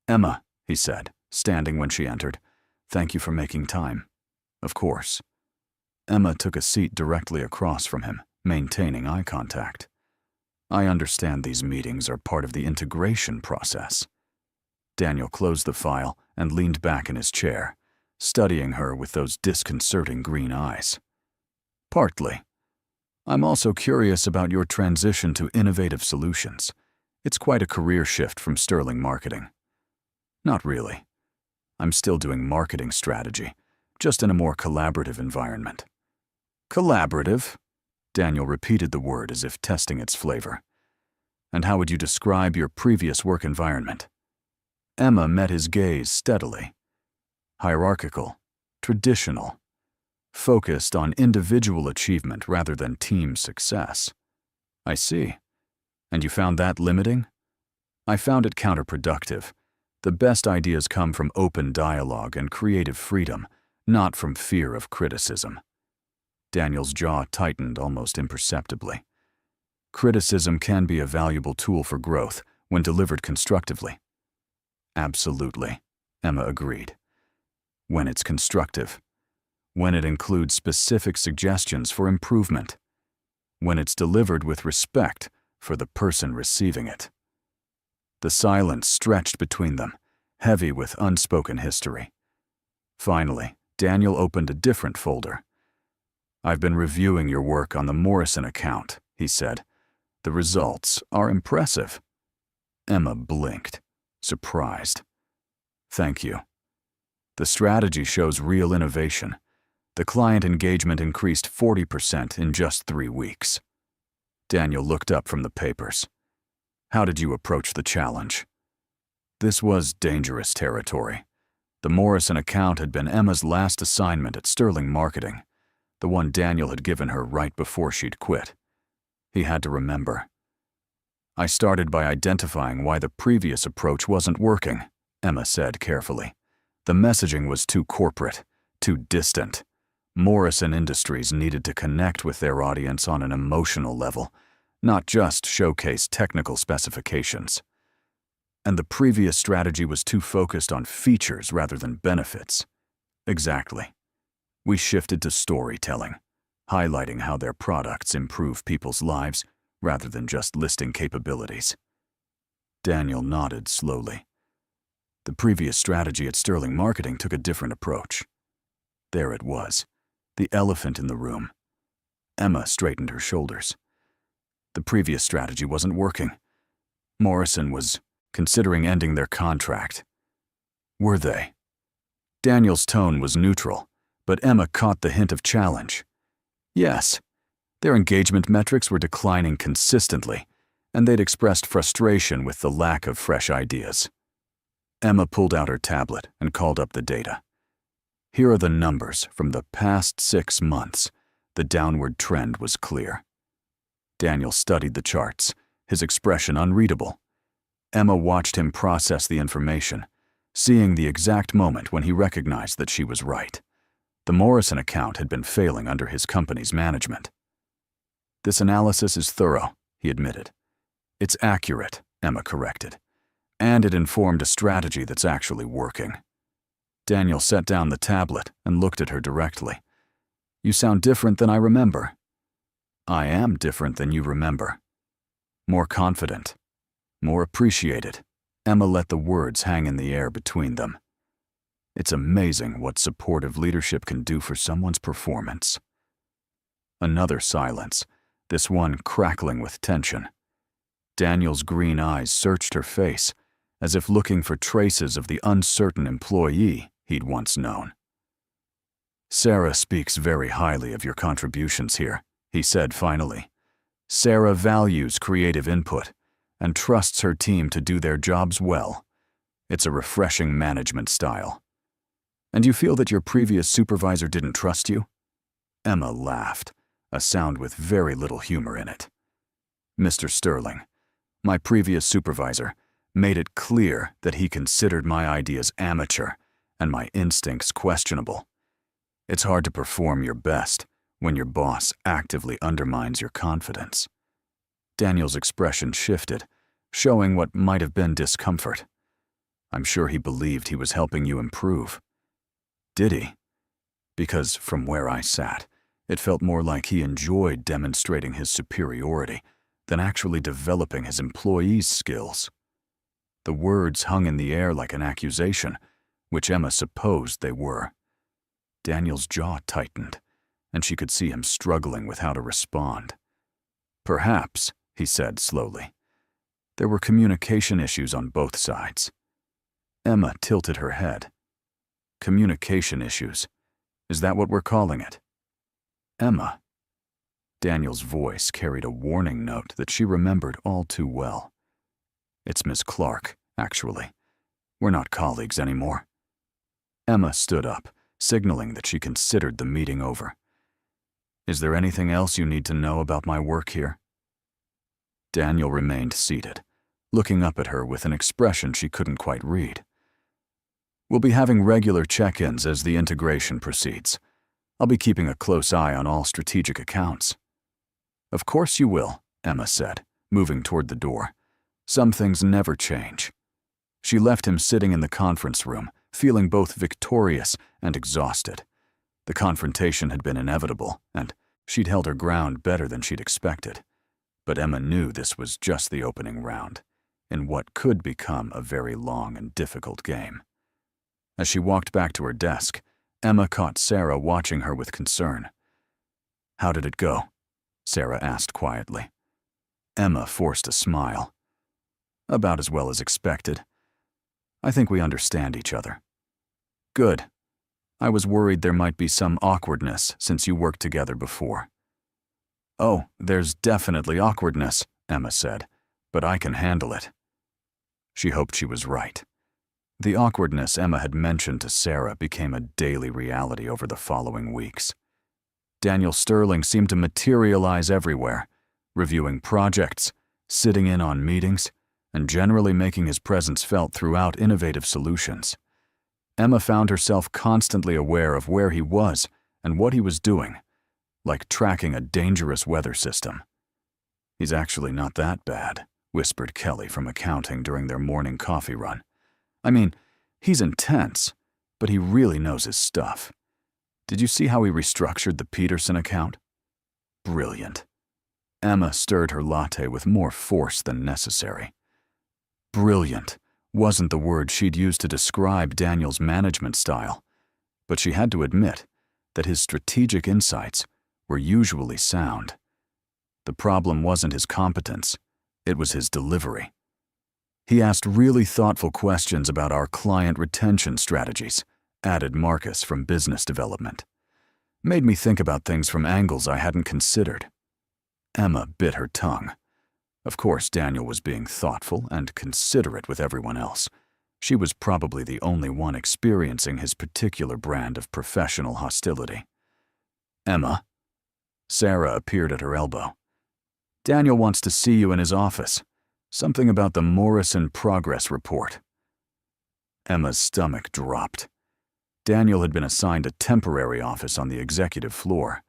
"Emma," he said, standing when she entered, "thank you for making time." "Of course." Emma took a seat directly across from him, maintaining eye contact. "I understand these meetings are part of the integration process." Daniel closed the file and leaned back in his chair, studying her with those disconcerting green eyes. "Partly. I'm also curious about your transition to Innovative Solutions. It's quite a career shift from Sterling Marketing." "Not really. I'm still doing marketing strategy, just in a more collaborative environment." "Collaborative?" Daniel repeated the word as if testing its flavor. "And how would you describe your previous work environment?" Emma met his gaze steadily. "Hierarchical, traditional, focused on individual achievement rather than team success." "I see. And you found that limiting?" "I found it counterproductive. The best ideas come from open dialogue and creative freedom, not from fear of criticism." Daniel's jaw tightened almost imperceptibly. Criticism can be a valuable tool for growth when delivered constructively. Absolutely, Emma agreed. When it's constructive. When it includes specific suggestions for improvement. When it's delivered with respect for the person receiving it. The silence stretched between them, heavy with unspoken history. Finally, Daniel opened a different folder. "I've been reviewing your work on the Morrison account," he said. "The results are impressive." Emma blinked, surprised. "Thank you. The strategy shows real innovation. The client engagement increased 40% in just 3 weeks." Daniel looked up from the papers. "How did you approach the challenge?" This was dangerous territory. The Morrison account had been Emma's last assignment at Sterling Marketing, the one Daniel had given her right before she'd quit. He had to remember. "I started by identifying why the previous approach wasn't working," Emma said carefully. "The messaging was too corporate, too distant. Morrison Industries needed to connect with their audience on an emotional level, not just showcase technical specifications. And the previous strategy was too focused on features rather than benefits." Exactly. "We shifted to storytelling, highlighting how their products improve people's lives rather than just listing capabilities." Daniel nodded slowly. The previous strategy at Sterling Marketing took a different approach. There it was, the elephant in the room. Emma straightened her shoulders. The previous strategy wasn't working. Morrison was considering ending their contract. Were they? Daniel's tone was neutral, but Emma caught the hint of challenge. Yes, their engagement metrics were declining consistently, and they'd expressed frustration with the lack of fresh ideas. Emma pulled out her tablet and called up the data. "Here are the numbers from the past 6 months. The downward trend was clear." Daniel studied the charts, his expression unreadable. Emma watched him process the information, seeing the exact moment when he recognized that she was right. The Morrison account had been failing under his company's management. "This analysis is thorough," he admitted. "It's accurate," Emma corrected. "And it informed a strategy that's actually working." Daniel set down the tablet and looked at her directly. "You sound different than I remember." "I am different than you remember. More confident. More appreciated." Emma let the words hang in the air between them. It's amazing what supportive leadership can do for someone's performance. Another silence, this one crackling with tension. Daniel's green eyes searched her face, as if looking for traces of the uncertain employee he'd once known. "Sarah speaks very highly of your contributions here," he said finally. "Sarah values creative input and trusts her team to do their jobs well. It's a refreshing management style." "And you feel that your previous supervisor didn't trust you?" Emma laughed, a sound with very little humor in it. "Mr. Sterling, my previous supervisor, made it clear that he considered my ideas amateur and my instincts questionable. It's hard to perform your best when your boss actively undermines your confidence." Daniel's expression shifted, showing what might have been discomfort. "I'm sure he believed he was helping you improve." "Did he?" Because from where I sat, it felt more like he enjoyed demonstrating his superiority than actually developing his employees' skills. The words hung in the air like an accusation, which Emma supposed they were. Daniel's jaw tightened, and she could see him struggling with how to respond. "Perhaps," he said slowly. "There were communication issues on both sides." Emma tilted her head. "Communication issues? Is that what we're calling it?" "Emma." Daniel's voice carried a warning note that she remembered all too well. "It's Miss Clark, actually. We're not colleagues anymore." Emma stood up, signaling that she considered the meeting over. "Is there anything else you need to know about my work here?" Daniel remained seated, looking up at her with an expression she couldn't quite read. "We'll be having regular check-ins as the integration proceeds. I'll be keeping a close eye on all strategic accounts." "Of course you will," Emma said, moving toward the door. Some things never change. She left him sitting in the conference room, feeling both victorious and exhausted. The confrontation had been inevitable, and she'd held her ground better than she'd expected. But Emma knew this was just the opening round, in what could become a very long and difficult game. As she walked back to her desk, Emma caught Sarah watching her with concern. "How did it go?" Sarah asked quietly. Emma forced a smile. "About as well as expected. I think we understand each other." "Good. I was worried there might be some awkwardness since you worked together before." "Oh, there's definitely awkwardness," Emma said, "but I can handle it." She hoped she was right. The awkwardness Emma had mentioned to Sarah became a daily reality over the following weeks. Daniel Sterling seemed to materialize everywhere, reviewing projects, sitting in on meetings, and generally making his presence felt throughout innovative solutions. Emma found herself constantly aware of where he was and what he was doing, like tracking a dangerous weather system. "He's actually not that bad," whispered Kelly from accounting during their morning coffee run. "I mean, he's intense, but he really knows his stuff. Did you see how he restructured the Peterson account? Brilliant." Emma stirred her latte with more force than necessary. Brilliant wasn't the word she'd used to describe Daniel's management style, but she had to admit that his strategic insights were usually sound. The problem wasn't his competence, it was his delivery. He asked really thoughtful questions about our client retention strategies, added Marcus from business development. Made me think about things from angles I hadn't considered. Emma bit her tongue. Of course, Daniel was being thoughtful and considerate with everyone else. She was probably the only one experiencing his particular brand of professional hostility. "Emma?" Sarah appeared at her elbow. "Daniel wants to see you in his office. Something about the Morrison progress report." Emma's stomach dropped. Daniel had been assigned a temporary office on the executive floor,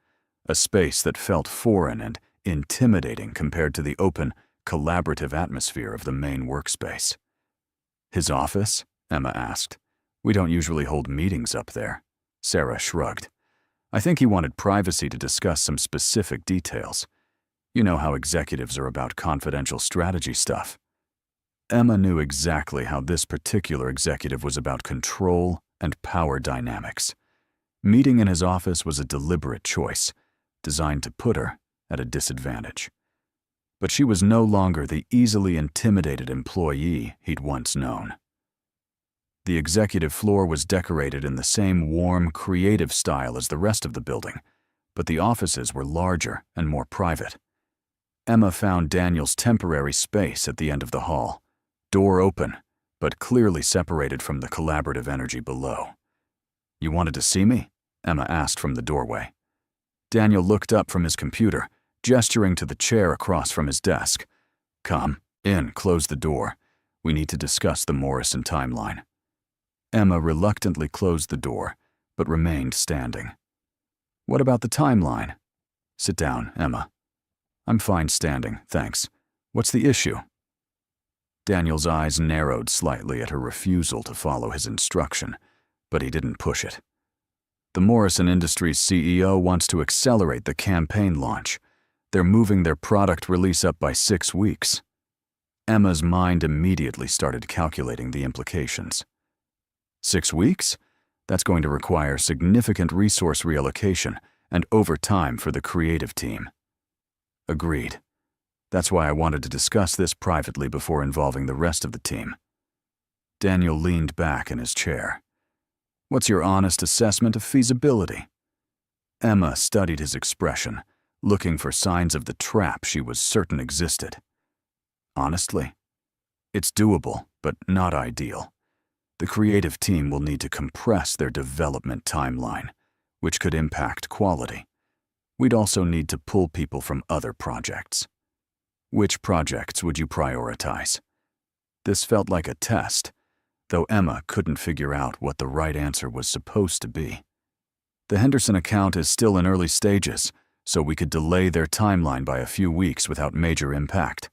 a space that felt foreign and intimidating compared to the open, collaborative atmosphere of the main workspace. "His office?" Emma asked. "We don't usually hold meetings up there." Sarah shrugged. "I think he wanted privacy to discuss some specific details. You know how executives are about confidential strategy stuff." Emma knew exactly how this particular executive was about control and power dynamics. Meeting in his office was a deliberate choice, designed to put her at a disadvantage. But she was no longer the easily intimidated employee he'd once known. The executive floor was decorated in the same warm, creative style as the rest of the building, but the offices were larger and more private. Emma found Daniel's temporary space at the end of the hall, door open, but clearly separated from the collaborative energy below. "You wanted to see me?" Emma asked from the doorway. Daniel looked up from his computer, gesturing to the chair across from his desk. "Come in, close the door. We need to discuss the Morrison timeline." Emma reluctantly closed the door, but remained standing. "What about the timeline?" "Sit down, Emma." "I'm fine standing, thanks. What's the issue?" Daniel's eyes narrowed slightly at her refusal to follow his instruction, but he didn't push it. "The Morrison Industries CEO wants to accelerate the campaign launch. They're moving their product release up by 6 weeks. Emma's mind immediately started calculating the implications. 6 weeks? That's going to require significant resource reallocation and overtime for the creative team. Agreed. That's why I wanted to discuss this privately before involving the rest of the team. Daniel leaned back in his chair. What's your honest assessment of feasibility? Emma studied his expression, looking for signs of the trap she was certain existed. Honestly, it's doable, but not ideal. The creative team will need to compress their development timeline, which could impact quality. We'd also need to pull people from other projects. Which projects would you prioritize? This felt like a test, though Emma couldn't figure out what the right answer was supposed to be. The Henderson account is still in early stages, so we could delay their timeline by a few weeks without major impact.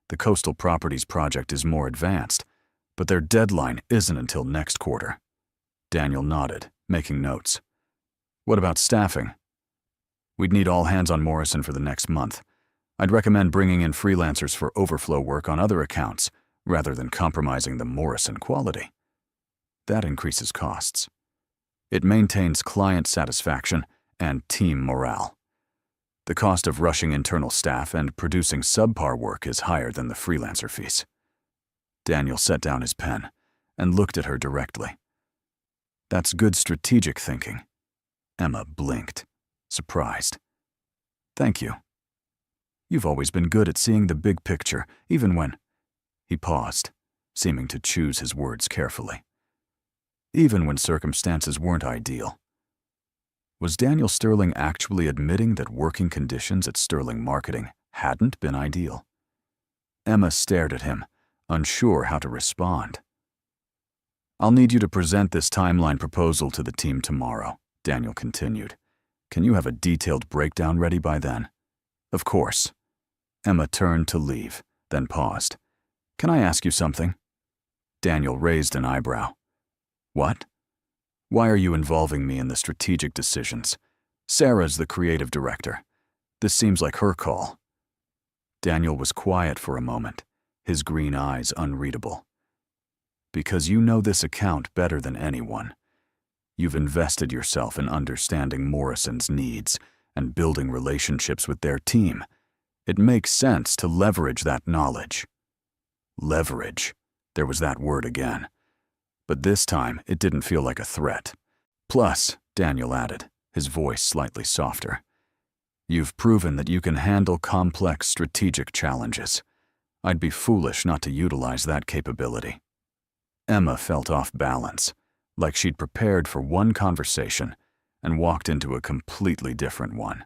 The Coastal Properties project is more advanced, but their deadline isn't until next quarter. Daniel nodded, making notes. What about staffing? We'd need all hands on Morrison for the next month. I'd recommend bringing in freelancers for overflow work on other accounts, rather than compromising the Morrison quality. That increases costs. It maintains client satisfaction and team morale. The cost of rushing internal staff and producing subpar work is higher than the freelancer fees. Daniel set down his pen and looked at her directly. That's good strategic thinking. Emma blinked, surprised. Thank you. You've always been good at seeing the big picture, even when... He paused, seeming to choose his words carefully. Even when circumstances weren't ideal. Was Daniel Sterling actually admitting that working conditions at Sterling Marketing hadn't been ideal? Emma stared at him, unsure how to respond. I'll need you to present this timeline proposal to the team tomorrow, Daniel continued. Can you have a detailed breakdown ready by then? Of course. Emma turned to leave, then paused. Can I ask you something? Daniel raised an eyebrow. What? Why are you involving me in the strategic decisions? Sarah's the creative director. This seems like her call. Daniel was quiet for a moment, his green eyes unreadable. Because you know this account better than anyone. You've invested yourself in understanding Morrison's needs and building relationships with their team. It makes sense to leverage that knowledge. Leverage. There was that word again. But this time, it didn't feel like a threat. Plus, Daniel added, his voice slightly softer, you've proven that you can handle complex strategic challenges. I'd be foolish not to utilize that capability. Emma felt off balance, like she'd prepared for one conversation and walked into a completely different one.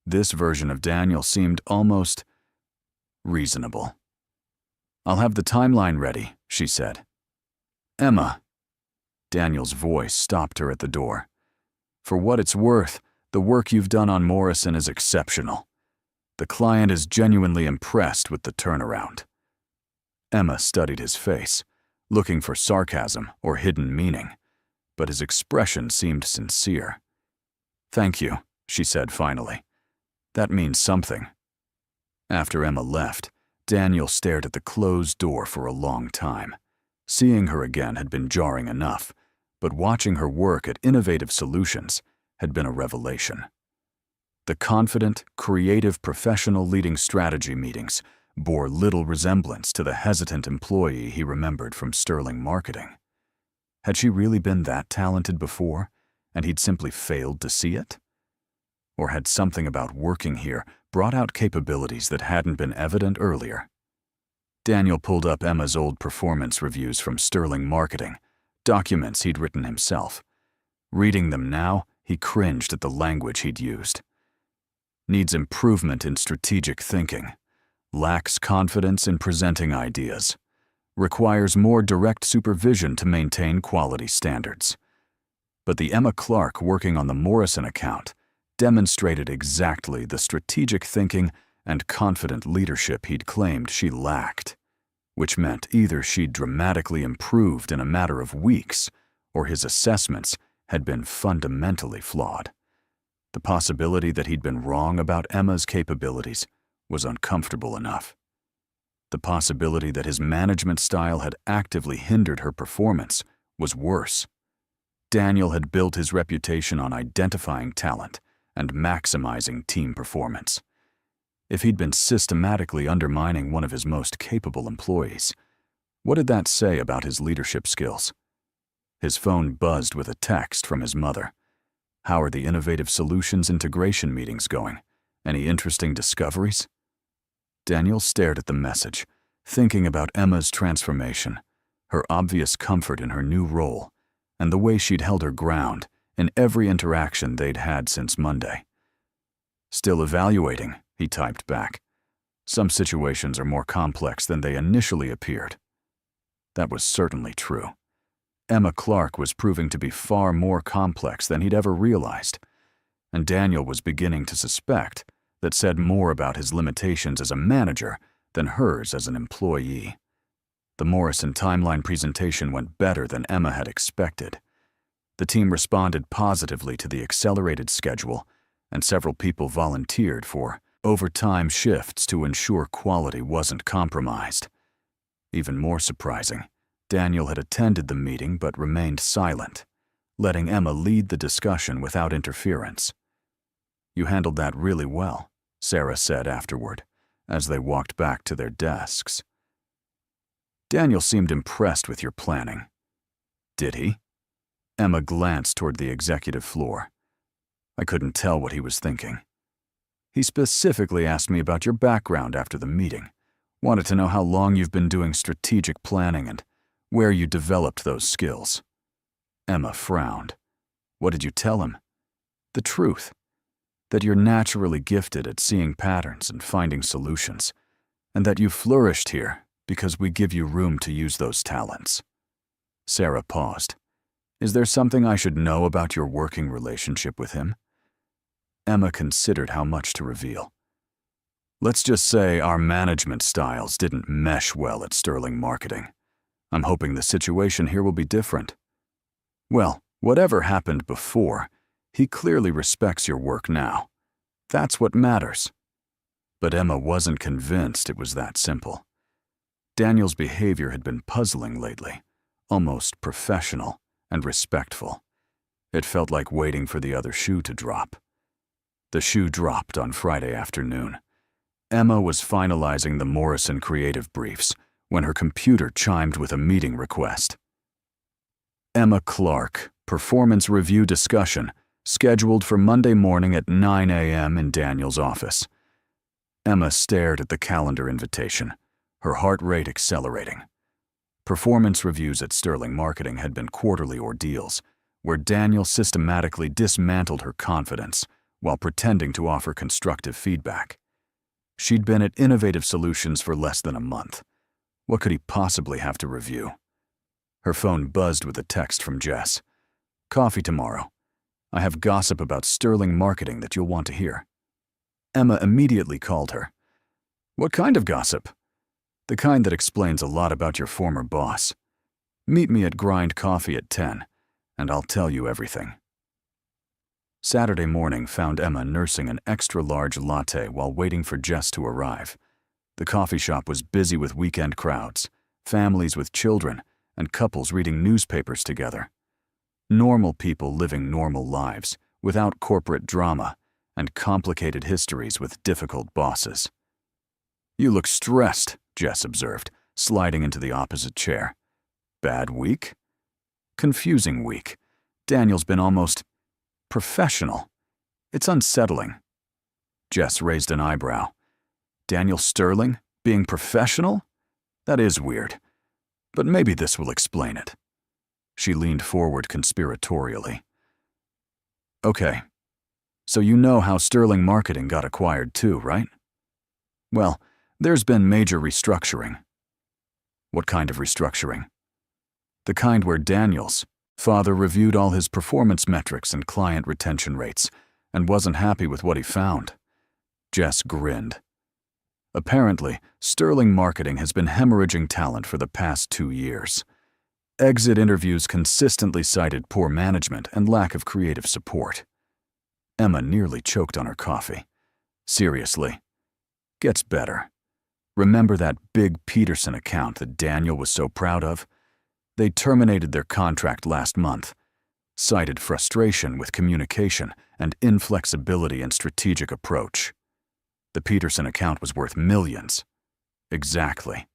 This version of Daniel seemed almost reasonable. I'll have the timeline ready, she said. Emma. Daniel's voice stopped her at the door. For what it's worth, the work you've done on Morrison is exceptional. The client is genuinely impressed with the turnaround. Emma studied his face, looking for sarcasm or hidden meaning, but his expression seemed sincere. Thank you, she said finally. That means something. After Emma left, Daniel stared at the closed door for a long time. Seeing her again had been jarring enough, but watching her work at Innovative Solutions had been a revelation. The confident, creative professional leading strategy meetings bore little resemblance to the hesitant employee he remembered from Sterling Marketing. Had she really been that talented before, and he'd simply failed to see it? Or had something about working here brought out capabilities that hadn't been evident earlier? Daniel pulled up Emma's old performance reviews from Sterling Marketing, documents he'd written himself. Reading them now, he cringed at the language he'd used. Needs improvement in strategic thinking. Lacks confidence in presenting ideas. Requires more direct supervision to maintain quality standards. But the Emma Clark working on the Morrison account demonstrated exactly the strategic thinking and confident leadership he'd claimed she lacked, which meant either she'd dramatically improved in a matter of weeks, or his assessments had been fundamentally flawed. The possibility that he'd been wrong about Emma's capabilities was uncomfortable enough. The possibility that his management style had actively hindered her performance was worse. Daniel had built his reputation on identifying talent and maximizing team performance. If he'd been systematically undermining one of his most capable employees, what did that say about his leadership skills? His phone buzzed with a text from his mother. How are the Innovative Solutions integration meetings going? Any interesting discoveries? Daniel stared at the message, thinking about Emma's transformation, her obvious comfort in her new role, and the way she'd held her ground in every interaction they'd had since Monday. Still evaluating, he typed back. Some situations are more complex than they initially appeared. That was certainly true. Emma Clark was proving to be far more complex than he'd ever realized. and Daniel was beginning to suspect that said more about his limitations as a manager than hers as an employee. The Morrison timeline presentation went better than Emma had expected. The team responded positively to the accelerated schedule, and several people volunteered for overtime shifts to ensure quality wasn't compromised. Even more surprising, Daniel had attended the meeting but remained silent, letting Emma lead the discussion without interference. "You handled that really well," Sarah said afterward, as they walked back to their desks. "Daniel seemed impressed with your planning." "Did he?" Emma glanced toward the executive floor. "I couldn't tell what he was thinking. He specifically asked me about your background after the meeting, wanted to know how long you've been doing strategic planning and where you developed those skills." Emma frowned. "What did you tell him?" "The truth. That you're naturally gifted at seeing patterns and finding solutions, and that you flourished here because we give you room to use those talents." Sarah paused. "Is there something I should know about your working relationship with him?" Emma considered how much to reveal. "Let's just say our management styles didn't mesh well at Sterling Marketing. I'm hoping the situation here will be different." "Well, whatever happened before, he clearly respects your work now. That's what matters." But Emma wasn't convinced it was that simple. Daniel's behavior had been puzzling lately, almost professional and respectful. It felt like waiting for the other shoe to drop. The shoe dropped on Friday afternoon. Emma was finalizing the Morrison creative briefs when her computer chimed with a meeting request. "Emma Clark, performance review discussion, scheduled for Monday morning at 9 a.m. in Daniel's office." Emma stared at the calendar invitation, her heart rate accelerating. Performance reviews at Sterling Marketing had been quarterly ordeals, where Daniel systematically dismantled her confidence while pretending to offer constructive feedback. She'd been at Innovative Solutions for less than a month. What could he possibly have to review? Her phone buzzed with a text from Jess. "Coffee tomorrow. I have gossip about Sterling Marketing that you'll want to hear." Emma immediately called her. "What kind of gossip?" "The kind that explains a lot about your former boss. Meet me at Grind Coffee at 10, and I'll tell you everything." Saturday morning found Emma nursing an extra-large latte while waiting for Jess to arrive. The coffee shop was busy with weekend crowds, families with children, and couples reading newspapers together. Normal people living normal lives, without corporate drama, and complicated histories with difficult bosses. "You look stressed," Jess observed, sliding into the opposite chair. "Bad week?" "Confusing week. Daniel's been almost professional. It's unsettling." Jess raised an eyebrow. "Daniel Sterling, being professional? That is weird. But maybe this will explain it." She leaned forward conspiratorially. "Okay, so you know how Sterling Marketing got acquired too, right?" "Well, there's been major restructuring." "What kind of restructuring?" "The kind where Daniel's father reviewed all his performance metrics and client retention rates and wasn't happy with what he found." Jess grinned. "Apparently, Sterling Marketing has been hemorrhaging talent for the past 2 years. Exit interviews consistently cited poor management and lack of creative support." Emma nearly choked on her coffee. "Seriously. Gets better. Remember that big Peterson account that Daniel was so proud of? They terminated their contract last month, cited frustration with communication and inflexibility in strategic approach. The Peterson account was worth millions." "Exactly.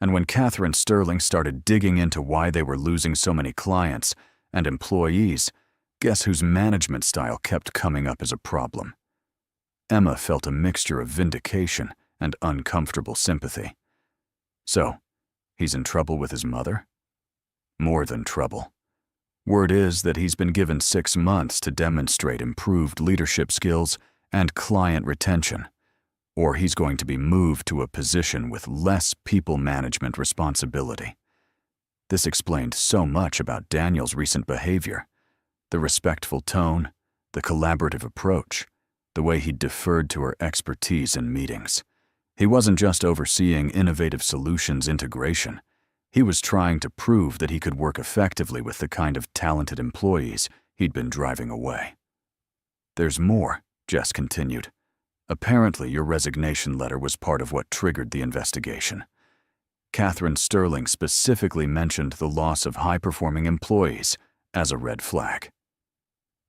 And when Catherine Sterling started digging into why they were losing so many clients and employees, guess whose management style kept coming up as a problem?" Emma felt a mixture of vindication and uncomfortable sympathy. "So, he's in trouble with his mother?" "More than trouble. Word is that he's been given 6 months to demonstrate improved leadership skills and client retention, or he's going to be moved to a position with less people management responsibility." This explained so much about Daniel's recent behavior: the respectful tone, The collaborative approach, the way he deferred to her expertise in meetings. He wasn't just overseeing innovative solutions integration. He was trying to prove that he could work effectively with the kind of talented employees he'd been driving away. "There's more," Jess continued. "Apparently, your resignation letter was part of what triggered the investigation. Catherine Sterling specifically mentioned the loss of high-performing employees as a red flag."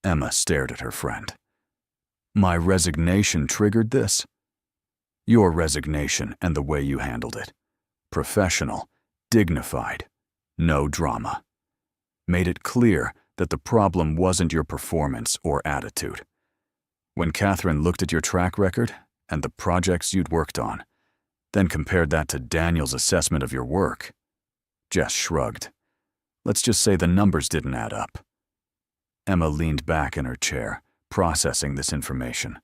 Emma stared at her friend. "My resignation triggered this?" "Your resignation and the way you handled it. Professional, dignified, no drama. Made it clear that the problem wasn't your performance or attitude. When Catherine looked at your track record and the projects you'd worked on, then compared that to Daniel's assessment of your work," Jess shrugged. "Let's just say the numbers didn't add up." Emma leaned back in her chair, processing this information.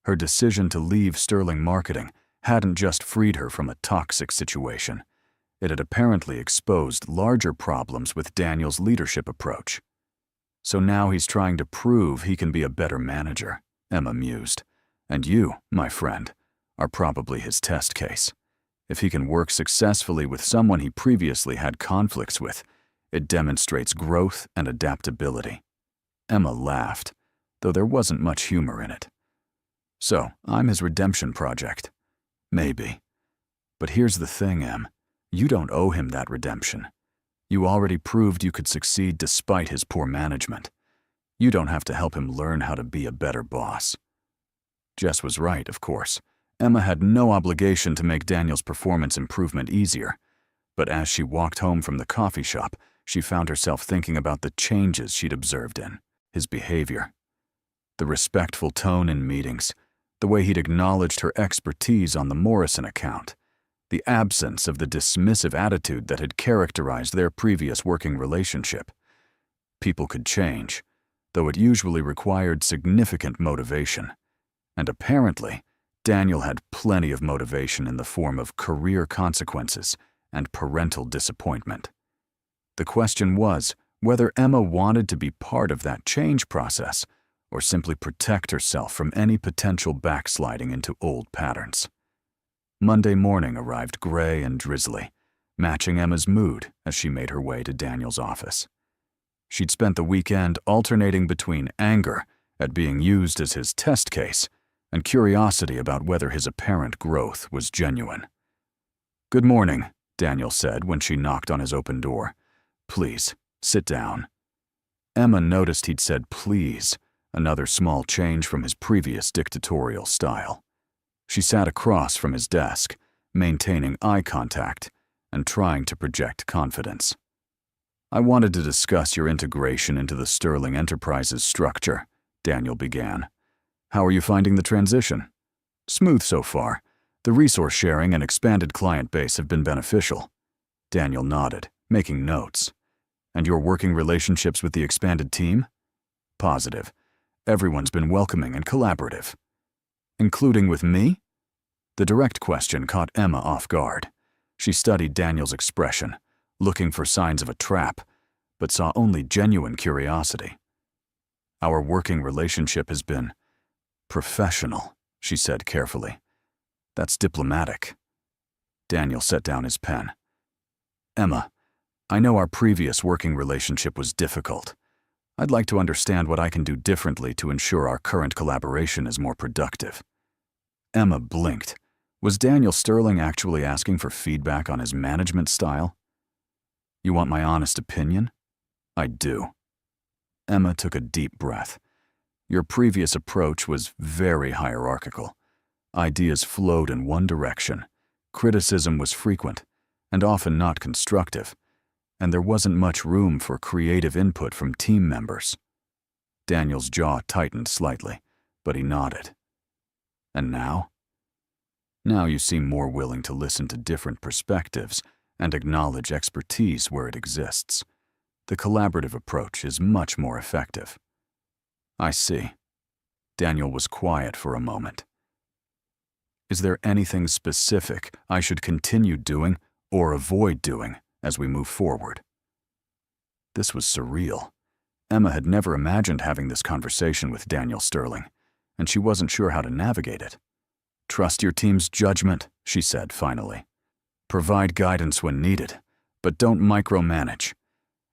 Her decision to leave Sterling Marketing hadn't just freed her from a toxic situation. It had apparently exposed larger problems with Daniel's leadership approach. "So now he's trying to prove he can be a better manager," Emma mused. "And you, my friend, are probably his test case. If he can work successfully with someone he previously had conflicts with, it demonstrates growth and adaptability." Emma laughed, though there wasn't much humor in it. "So, I'm his redemption project." "Maybe. But here's the thing, Em. You don't owe him that redemption. You already proved you could succeed despite his poor management. You don't have to help him learn how to be a better boss." Jess was right, of course. Emma had no obligation to make Daniel's performance improvement easier. But as she walked home from the coffee shop, she found herself thinking about the changes she'd observed in his behavior. The respectful tone in meetings, the way he'd acknowledged her expertise on the Morrison account, the absence of the dismissive attitude that had characterized their previous working relationship. People could change, though it usually required significant motivation. And apparently, Daniel had plenty of motivation in the form of career consequences and parental disappointment. The question was whether Emma wanted to be part of that change process or simply protect herself from any potential backsliding into old patterns. Monday morning arrived gray and drizzly, matching Emma's mood as she made her way to Daniel's office. She'd spent the weekend alternating between anger at being used as his test case and curiosity about whether his apparent growth was genuine. "Good morning," Daniel said when she knocked on his open door. "Please, sit down." Emma noticed he'd said please, another small change from his previous dictatorial style. She sat across from his desk, maintaining eye contact and trying to project confidence. "I wanted to discuss your integration into the Sterling Enterprises structure," Daniel began. "How are you finding the transition?" "Smooth so far. The resource sharing and expanded client base have been beneficial." Daniel nodded, making notes. "And your working relationships with the expanded team?" "Positive. Everyone's been welcoming and collaborative." "Including with me?" The direct question caught Emma off guard. She studied Daniel's expression, looking for signs of a trap, but saw only genuine curiosity. "Our working relationship has been professional," she said carefully. "That's diplomatic." Daniel set down his pen. "Emma, I know our previous working relationship was difficult. I'd like to understand what I can do differently to ensure our current collaboration is more productive." Emma blinked. Was Daniel Sterling actually asking for feedback on his management style? "You want my honest opinion?" "I do." Emma took a deep breath. "Your previous approach was very hierarchical. Ideas flowed in one direction. Criticism was frequent, and often not constructive, and there wasn't much room for creative input from team members." Daniel's jaw tightened slightly, but he nodded. "And now?" "Now you seem more willing to listen to different perspectives and acknowledge expertise where it exists. The collaborative approach is much more effective." "I see." Daniel was quiet for a moment. "Is there anything specific I should continue doing or avoid doing as we move forward?" This was surreal. Emma had never imagined having this conversation with Daniel Sterling, and she wasn't sure how to navigate it. "Trust your team's judgment," she said finally. "Provide guidance when needed, but don't micromanage.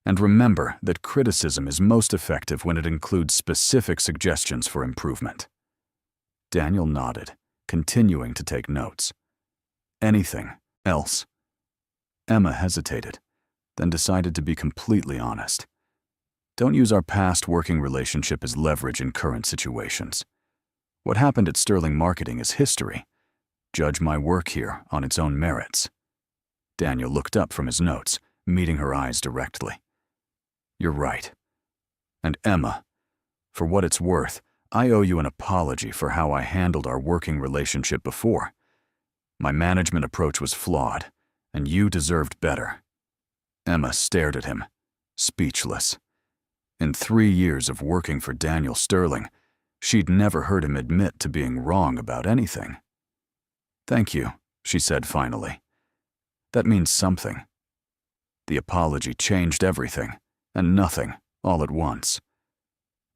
And remember that criticism is most effective when it includes specific suggestions for improvement." Daniel nodded, continuing to take notes. "Anything else?" Emma hesitated, then decided to be completely honest. "Don't use our past working relationship as leverage in current situations. What happened at Sterling Marketing is history. Judge my work here on its own merits." Daniel looked up from his notes, meeting her eyes directly. "You're right. And Emma, for what it's worth, I owe you an apology for how I handled our working relationship before. My management approach was flawed, and you deserved better." Emma stared at him, speechless. In 3 years of working for Daniel Sterling, she'd never heard him admit to being wrong about anything. "Thank you," she said finally. "That means something." The apology changed everything, and nothing, all at once.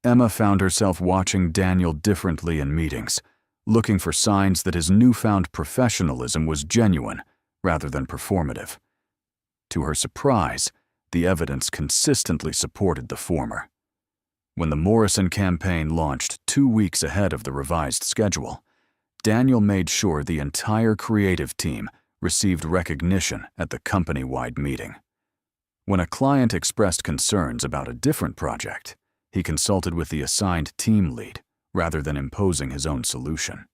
Emma found herself watching Daniel differently in meetings, looking for signs that his newfound professionalism was genuine rather than performative. To her surprise, the evidence consistently supported the former. When the Morrison campaign launched 2 weeks ahead of the revised schedule, Daniel made sure the entire creative team received recognition at the company-wide meeting. When a client expressed concerns about a different project, he consulted with the assigned team lead rather than imposing his own solution.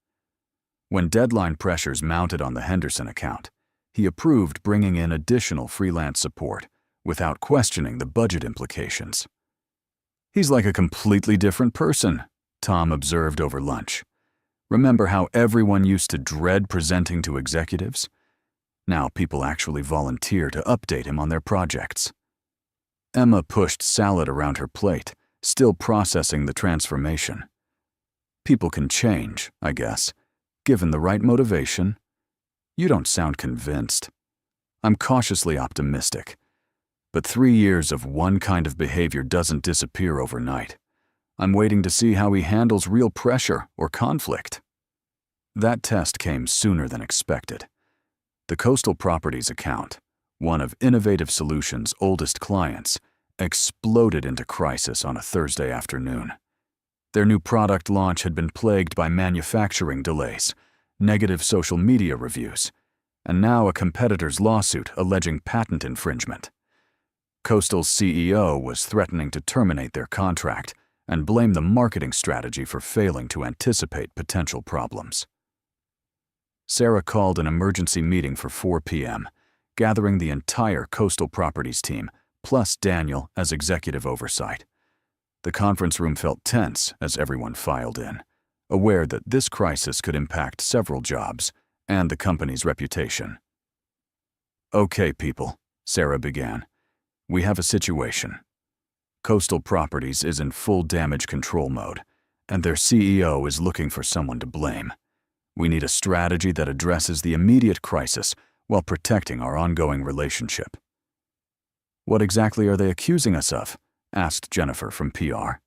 When deadline pressures mounted on the Henderson account, he approved bringing in additional freelance support without questioning the budget implications. "He's like a completely different person," Tom observed over lunch. "Remember how everyone used to dread presenting to executives? Now people actually volunteer to update him on their projects." Emma pushed salad around her plate, still processing the transformation. "People can change, I guess, given the right motivation." "You don't sound convinced." "I'm cautiously optimistic. But 3 years of one kind of behavior doesn't disappear overnight. I'm waiting to see how he handles real pressure or conflict." That test came sooner than expected. The Coastal Properties account, one of Innovative Solutions' oldest clients, exploded into crisis on a Thursday afternoon. Their new product launch had been plagued by manufacturing delays, negative social media reviews, and now a competitor's lawsuit alleging patent infringement. Coastal's CEO was threatening to terminate their contract and blame the marketing strategy for failing to anticipate potential problems. Sarah called an emergency meeting for 4 p.m., gathering the entire Coastal Properties team, plus Daniel as executive oversight. The conference room felt tense as everyone filed in, aware that this crisis could impact several jobs and the company's reputation. "Okay, people," Sarah began. "We have a situation. Coastal Properties is in full damage control mode, and their CEO is looking for someone to blame. We need a strategy that addresses the immediate crisis while protecting our ongoing relationship." "What exactly are they accusing us of?" asked Jennifer from PR.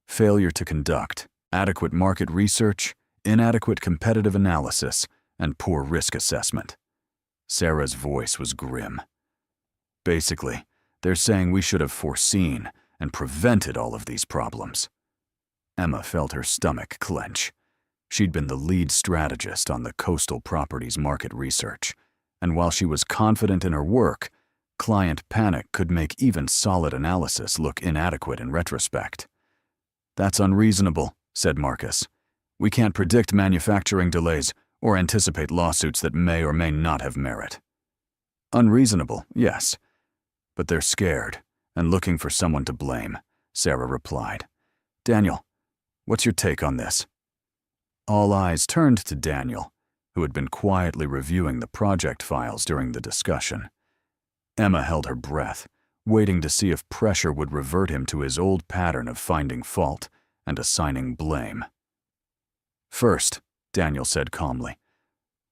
"Failure to conduct adequate market research, inadequate competitive analysis, and poor risk assessment." Sarah's voice was grim. "Basically, they're saying we should have foreseen and prevented all of these problems." Emma felt her stomach clench. She'd been the lead strategist on the Coastal Properties market research, and while she was confident in her work, client panic could make even solid analysis look inadequate in retrospect. "That's unreasonable," said Marcus. "We can't predict manufacturing delays or anticipate lawsuits that may or may not have merit." "Unreasonable, yes. But they're scared and looking for someone to blame," Sarah replied. "Daniel, what's your take on this?" All eyes turned to Daniel, who had been quietly reviewing the project files during the discussion. Emma held her breath, waiting to see if pressure would revert him to his old pattern of finding fault and assigning blame. "First," Daniel said calmly,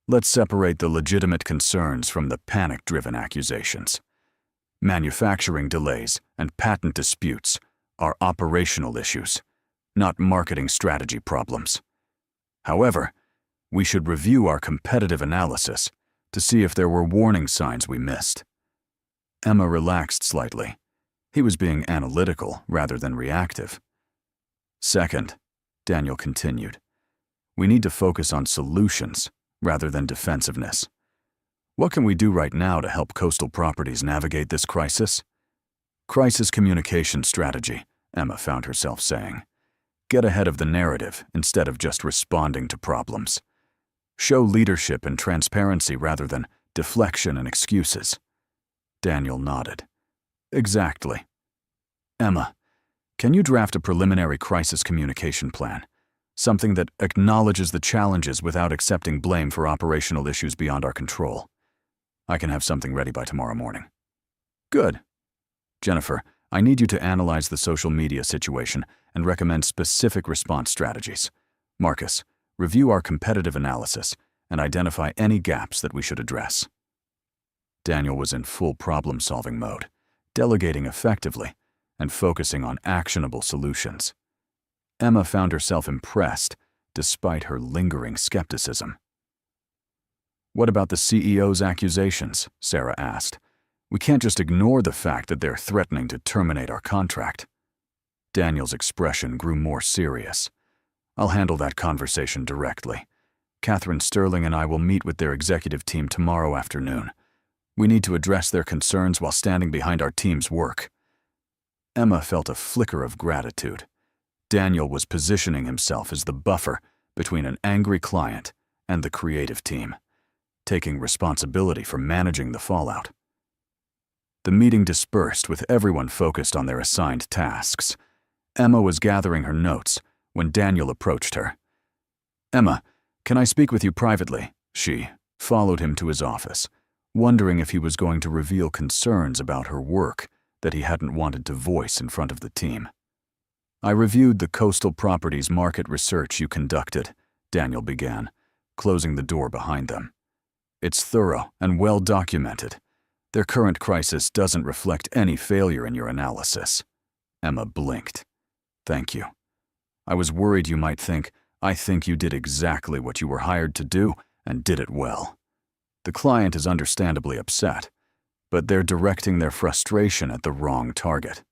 "let's separate the legitimate concerns from the panic-driven accusations. Manufacturing delays and patent disputes are operational issues, not marketing strategy problems. However, we should review our competitive analysis to see if there were warning signs we missed. Emma relaxed slightly. He was being analytical rather than reactive. Second, Daniel continued, we need to focus on solutions rather than defensiveness. What can we do right now to help Coastal Properties navigate this crisis? Crisis communication strategy, Emma found herself saying. Get ahead of the narrative instead of just responding to problems. Show leadership and transparency rather than deflection and excuses. Daniel nodded. Exactly. Emma, can you draft a preliminary crisis communication plan? Something that acknowledges the challenges without accepting blame for operational issues beyond our control. I can have something ready by tomorrow morning. Good. Jennifer, I need you to analyze the social media situation and recommend specific response strategies. Marcus, review our competitive analysis and identify any gaps that we should address. Daniel was in full problem-solving mode, delegating effectively and focusing on actionable solutions. Emma found herself impressed despite her lingering skepticism. What about the CEO's accusations? Sarah asked. We can't just ignore the fact that they're threatening to terminate our contract. Daniel's expression grew more serious. I'll handle that conversation directly. Catherine Sterling and I will meet with their executive team tomorrow afternoon. We need to address their concerns while standing behind our team's work. Emma felt a flicker of gratitude. Daniel was positioning himself as the buffer between an angry client and the creative team, taking responsibility for managing the fallout. The meeting dispersed with everyone focused on their assigned tasks. Emma was gathering her notes when Daniel approached her. Emma, can I speak with you privately? She followed him to his office, wondering if he was going to reveal concerns about her work that he hadn't wanted to voice in front of the team. I reviewed the Coastal Properties market research you conducted, Daniel began, closing the door behind them. It's thorough and well documented. Their current crisis doesn't reflect any failure in your analysis. Emma blinked. Thank you. I was worried you might think, I think you did exactly what you were hired to do and did it well. The client is understandably upset, but they're directing their frustration at the wrong target.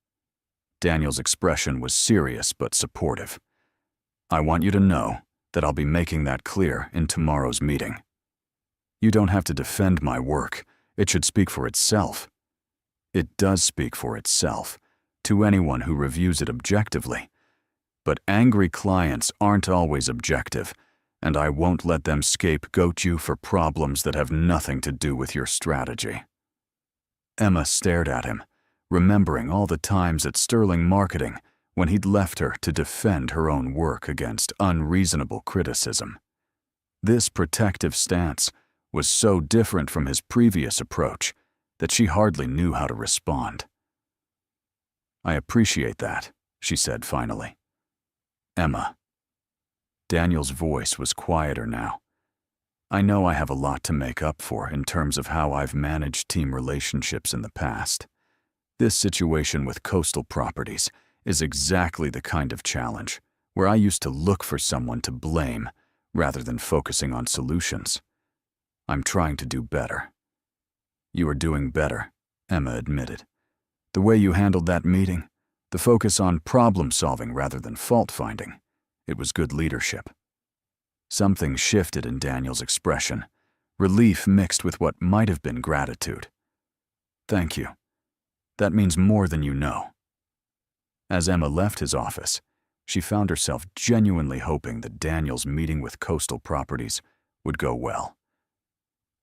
Daniel's expression was serious but supportive. I want you to know that I'll be making that clear in tomorrow's meeting. You don't have to defend my work. It should speak for itself. It does speak for itself, to anyone who reviews it objectively. But angry clients aren't always objective, and I won't let them scapegoat you for problems that have nothing to do with your strategy. Emma stared at him, remembering all the times at Sterling Marketing when he'd left her to defend her own work against unreasonable criticism. This protective stance was so different from his previous approach that she hardly knew how to respond. I appreciate that, she said finally. Emma. Daniel's voice was quieter now. I know I have a lot to make up for in terms of how I've managed team relationships in the past. This situation with Coastal Properties is exactly the kind of challenge where I used to look for someone to blame rather than focusing on solutions. I'm trying to do better. You are doing better, Emma admitted. The way you handled that meeting, the focus on problem-solving rather than fault-finding, it was good leadership. Something shifted in Daniel's expression, relief mixed with what might have been gratitude. Thank you. That means more than you know. As Emma left his office, she found herself genuinely hoping that Daniel's meeting with Coastal Properties would go well.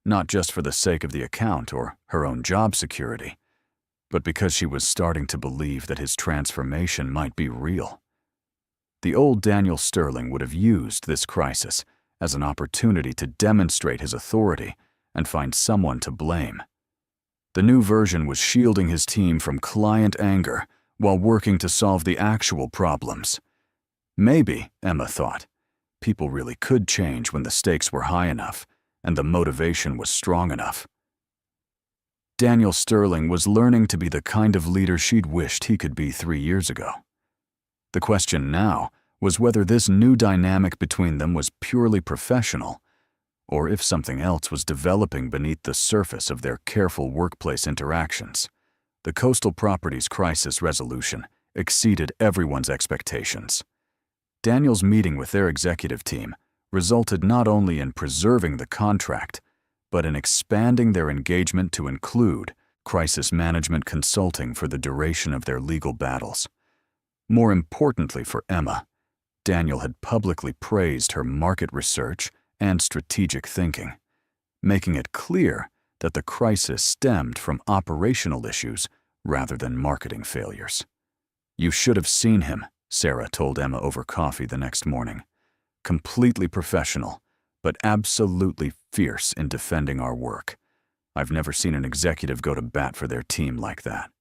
Not just for the sake of the account or her own job security, but because she was starting to believe that his transformation might be real. The old Daniel Sterling would have used this crisis as an opportunity to demonstrate his authority and find someone to blame. The new version was shielding his team from client anger while working to solve the actual problems. Maybe, Emma thought, people really could change when the stakes were high enough and the motivation was strong enough. Daniel Sterling was learning to be the kind of leader she'd wished he could be 3 years ago. The question now was whether this new dynamic between them was purely professional, or if something else was developing beneath the surface of their careful workplace interactions. The Coastal Properties crisis resolution exceeded everyone's expectations. Daniel's meeting with their executive team resulted not only in preserving the contract, but in expanding their engagement to include crisis management consulting for the duration of their legal battles. More importantly for Emma, Daniel had publicly praised her market research and strategic thinking, making it clear that the crisis stemmed from operational issues rather than marketing failures. "You should have seen him," Sarah told Emma over coffee the next morning. "Completely professional, but absolutely fierce in defending our work. I've never seen an executive go to bat for their team like that."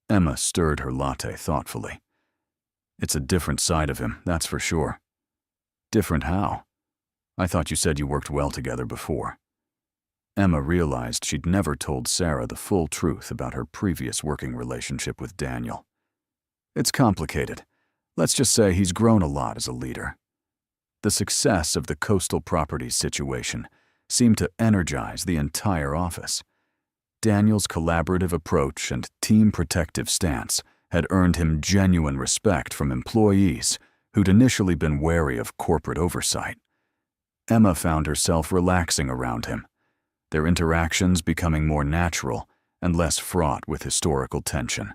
Emma stirred her latte thoughtfully. "It's a different side of him, that's for sure." "Different how? I thought you said you worked well together before." Emma realized she'd never told Sarah the full truth about her previous working relationship with Daniel. "It's complicated. Let's just say he's grown a lot as a leader." The success of the Coastal Properties situation seemed to energize the entire office. Daniel's collaborative approach and team protective stance had earned him genuine respect from employees who'd initially been wary of corporate oversight. Emma found herself relaxing around him, their interactions becoming more natural and less fraught with historical tension,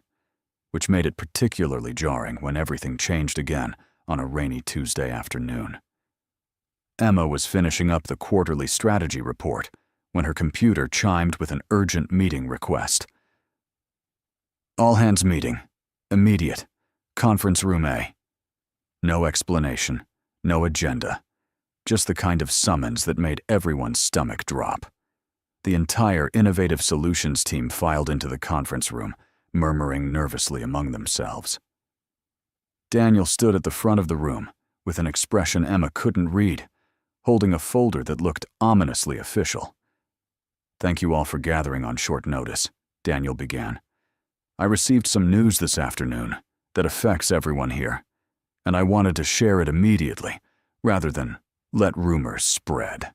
which made it particularly jarring when everything changed again on a rainy Tuesday afternoon. Emma was finishing up the quarterly strategy report when her computer chimed with an urgent meeting request. "All hands meeting. Immediate. Conference room A." No explanation, no agenda, just the kind of summons that made everyone's stomach drop. The entire Innovative Solutions team filed into the conference room, murmuring nervously among themselves. Daniel stood at the front of the room with an expression Emma couldn't read, holding a folder that looked ominously official. "Thank you all for gathering on short notice," Daniel began. "I received some news this afternoon that affects everyone here, and I wanted to share it immediately rather than let rumors spread."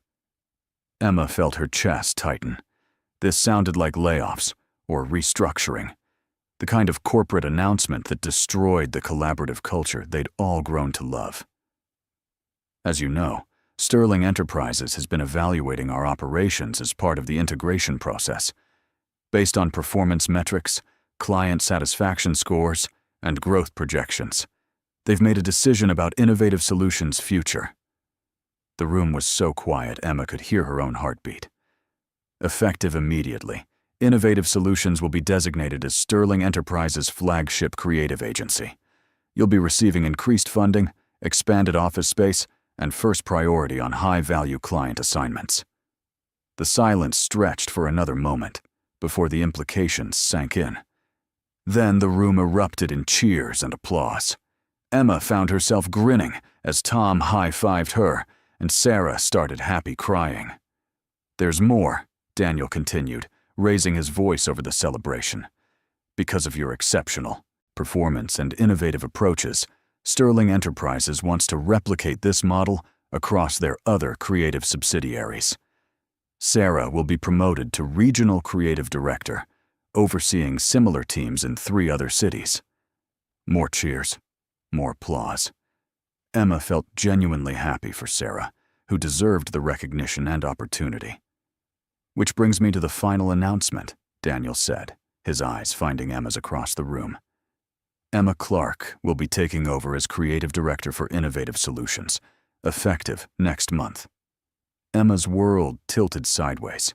Emma felt her chest tighten. This sounded like layoffs or restructuring, the kind of corporate announcement that destroyed the collaborative culture they'd all grown to love. "As you know, Sterling Enterprises has been evaluating our operations as part of the integration process. Based on performance metrics, client satisfaction scores, and growth projections, they've made a decision about Innovative Solutions' future." The room was so quiet Emma could hear her own heartbeat. "Effective immediately, Innovative Solutions will be designated as Sterling Enterprises' flagship creative agency. You'll be receiving increased funding, expanded office space, and first priority on high-value client assignments." The silence stretched for another moment before the implications sank in. Then the room erupted in cheers and applause. Emma found herself grinning as Tom high-fived her, and Sarah started happy crying. "There's more," Daniel continued, raising his voice over the celebration. "Because of your exceptional performance and innovative approaches, Sterling Enterprises wants to replicate this model across their other creative subsidiaries. Sarah will be promoted to Regional Creative Director, overseeing similar teams in 3 other cities." More cheers, more applause. Emma felt genuinely happy for Sarah, who deserved the recognition and opportunity. "Which brings me to the final announcement," Daniel said, his eyes finding Emma's across the room. "Emma Clark will be taking over as Creative Director for Innovative Solutions, effective next month." Emma's world tilted sideways.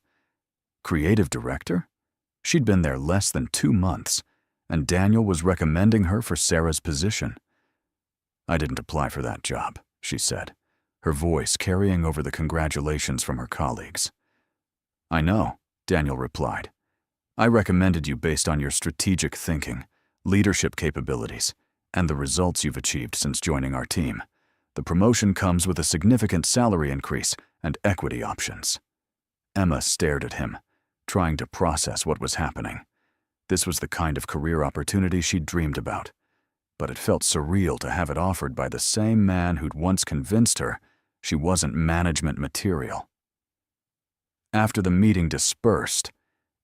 Creative Director? She'd been there less than 2 months, and Daniel was recommending her for Sarah's position. "I didn't apply for that job," she said, her voice carrying over the congratulations from her colleagues. "I know," Daniel replied. "I recommended you based on your strategic thinking, leadership capabilities, and the results you've achieved since joining our team. The promotion comes with a significant salary increase and equity options." Emma stared at him, trying to process what was happening. This was the kind of career opportunity she'd dreamed about. but it felt surreal to have it offered by the same man who'd once convinced her she wasn't management material. After the meeting dispersed,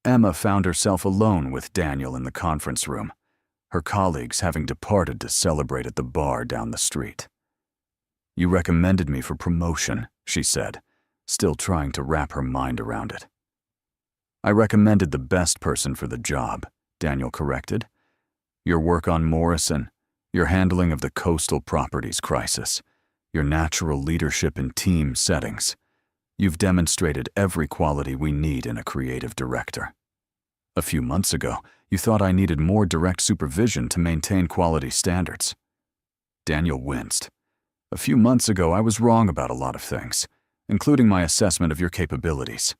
Emma found herself alone with Daniel in the conference room, her colleagues having departed to celebrate at the bar down the street. "You recommended me for promotion," she said, still trying to wrap her mind around it. "I recommended the best person for the job," Daniel corrected. "Your work on Morrison, your handling of the coastal properties crisis, your natural leadership in team settings. You've demonstrated every quality we need in a creative director. A few months ago, you thought I needed more direct supervision to maintain quality standards." Daniel winced. "A few months ago, I was wrong about a lot of things, including my assessment of your capabilities."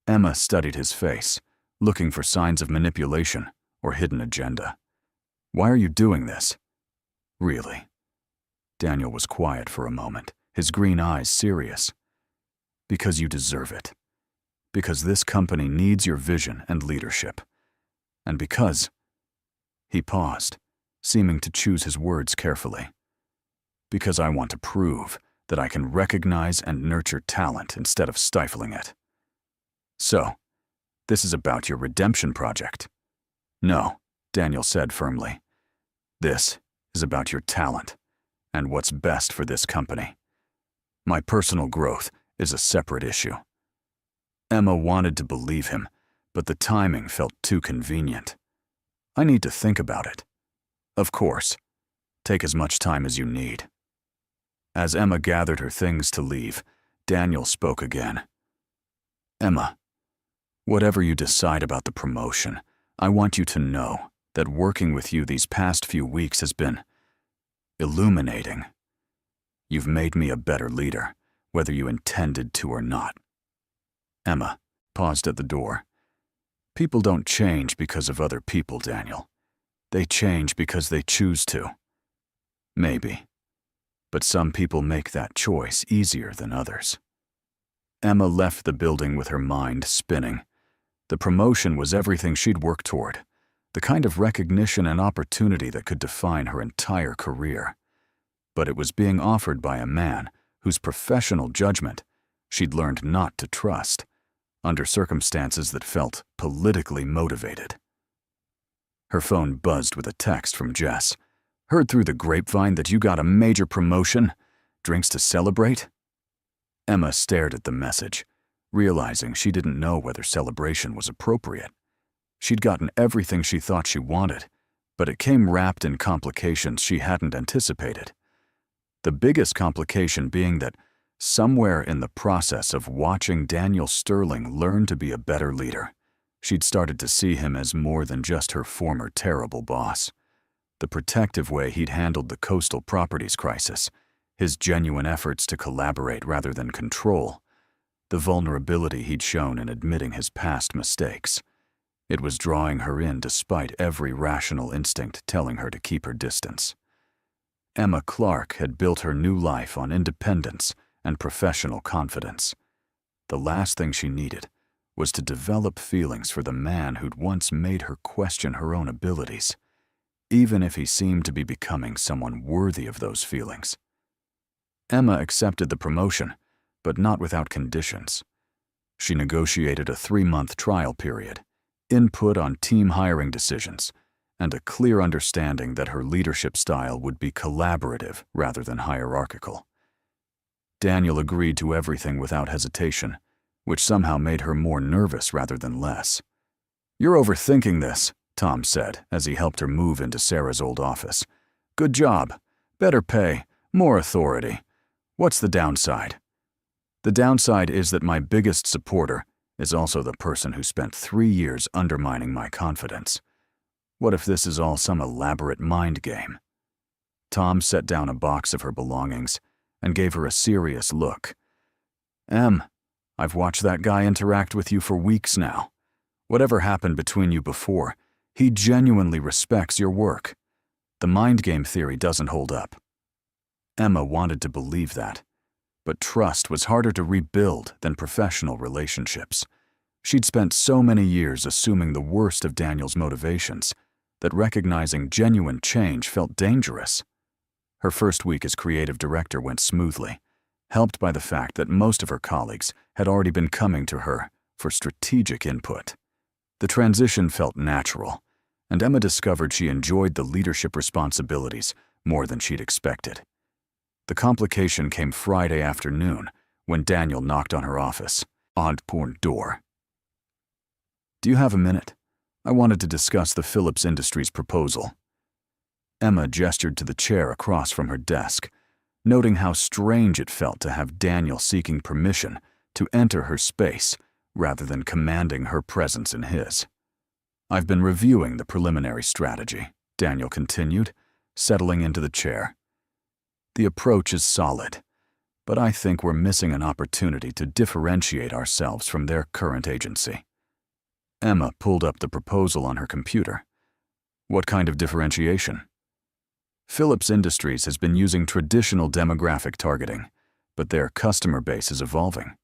Emma studied his face, looking for signs of manipulation or hidden agenda. "Why are you doing this?" "Really?" Daniel was quiet for a moment, his green eyes serious. "Because you deserve it. Because this company needs your vision and leadership. And because—" He paused, seeming to choose his words carefully. "Because I want to prove that I can recognize and nurture talent instead of stifling it." "So, this is about your redemption project?" "No," Daniel said firmly. "This is about your talent and what's best for this company. My personal growth is a separate issue." Emma wanted to believe him, but the timing felt too convenient. "I need to think about it." "Of course. Take as much time as you need." As Emma gathered her things to leave, Daniel spoke again. "Emma, whatever you decide about the promotion, I want you to know that working with you these past few weeks has been illuminating. You've made me a better leader, whether you intended to or not." Emma paused at the door. "People don't change because of other people, Daniel. They change because they choose to. Maybe. But some people make that choice easier than others." Emma left the building with her mind spinning. The promotion was everything she'd worked toward, the kind of recognition and opportunity that could define her entire career. But it was being offered by a man whose professional judgment she'd learned not to trust, under circumstances that felt politically motivated. Her phone buzzed with a text from Jess. "Heard through the grapevine that you got a major promotion. Drinks to celebrate?" Emma stared at the message, realizing she didn't know whether celebration was appropriate. She'd gotten everything she thought she wanted, but it came wrapped in complications she hadn't anticipated. The biggest complication being that somewhere in the process of watching Daniel Sterling learn to be a better leader, she'd started to see him as more than just her former terrible boss. The protective way he'd handled the coastal properties crisis, his genuine efforts to collaborate rather than control, the vulnerability he'd shown in admitting his past mistakes. It was drawing her in despite every rational instinct telling her to keep her distance. Emma Clark had built her new life on independence and professional confidence. The last thing she needed was to develop feelings for the man who'd once made her question her own abilities, even if he seemed to be becoming someone worthy of those feelings. Emma accepted the promotion, but not without conditions. She negotiated a 3-month trial period, input on team hiring decisions, and a clear understanding that her leadership style would be collaborative rather than hierarchical. Daniel agreed to everything without hesitation, which somehow made her more nervous rather than less. "You're overthinking this," Tom said as he helped her move into Sarah's old office. "Good job. Better pay. More authority. What's the downside?" "The downside is that my biggest supporter is also the person who spent 3 years undermining my confidence. What if this is all some elaborate mind game?" Tom set down a box of her belongings and gave her a serious look. "Em, I've watched that guy interact with you for weeks now. Whatever happened between you before, he genuinely respects your work. The mind game theory doesn't hold up." Emma wanted to believe that, but trust was harder to rebuild than professional relationships. She'd spent so many years assuming the worst of Daniel's motivations, that recognizing genuine change felt dangerous. Her first week as creative director went smoothly, helped by the fact that most of her colleagues had already been coming to her for strategic input. The transition felt natural, and Emma discovered she enjoyed the leadership responsibilities more than she'd expected. The complication came Friday afternoon when Daniel knocked on her office door. "Do you have a minute? I wanted to discuss the Philips Industries proposal." Emma gestured to the chair across from her desk, noting how strange it felt to have Daniel seeking permission to enter her space rather than commanding her presence in his. "I've been reviewing the preliminary strategy," Daniel continued, settling into the chair. "The approach is solid, but I think we're missing an opportunity to differentiate ourselves from their current agency." Emma pulled up the proposal on her computer. "What kind of differentiation?" "Philips Industries has been using traditional demographic targeting, but their customer base is evolving.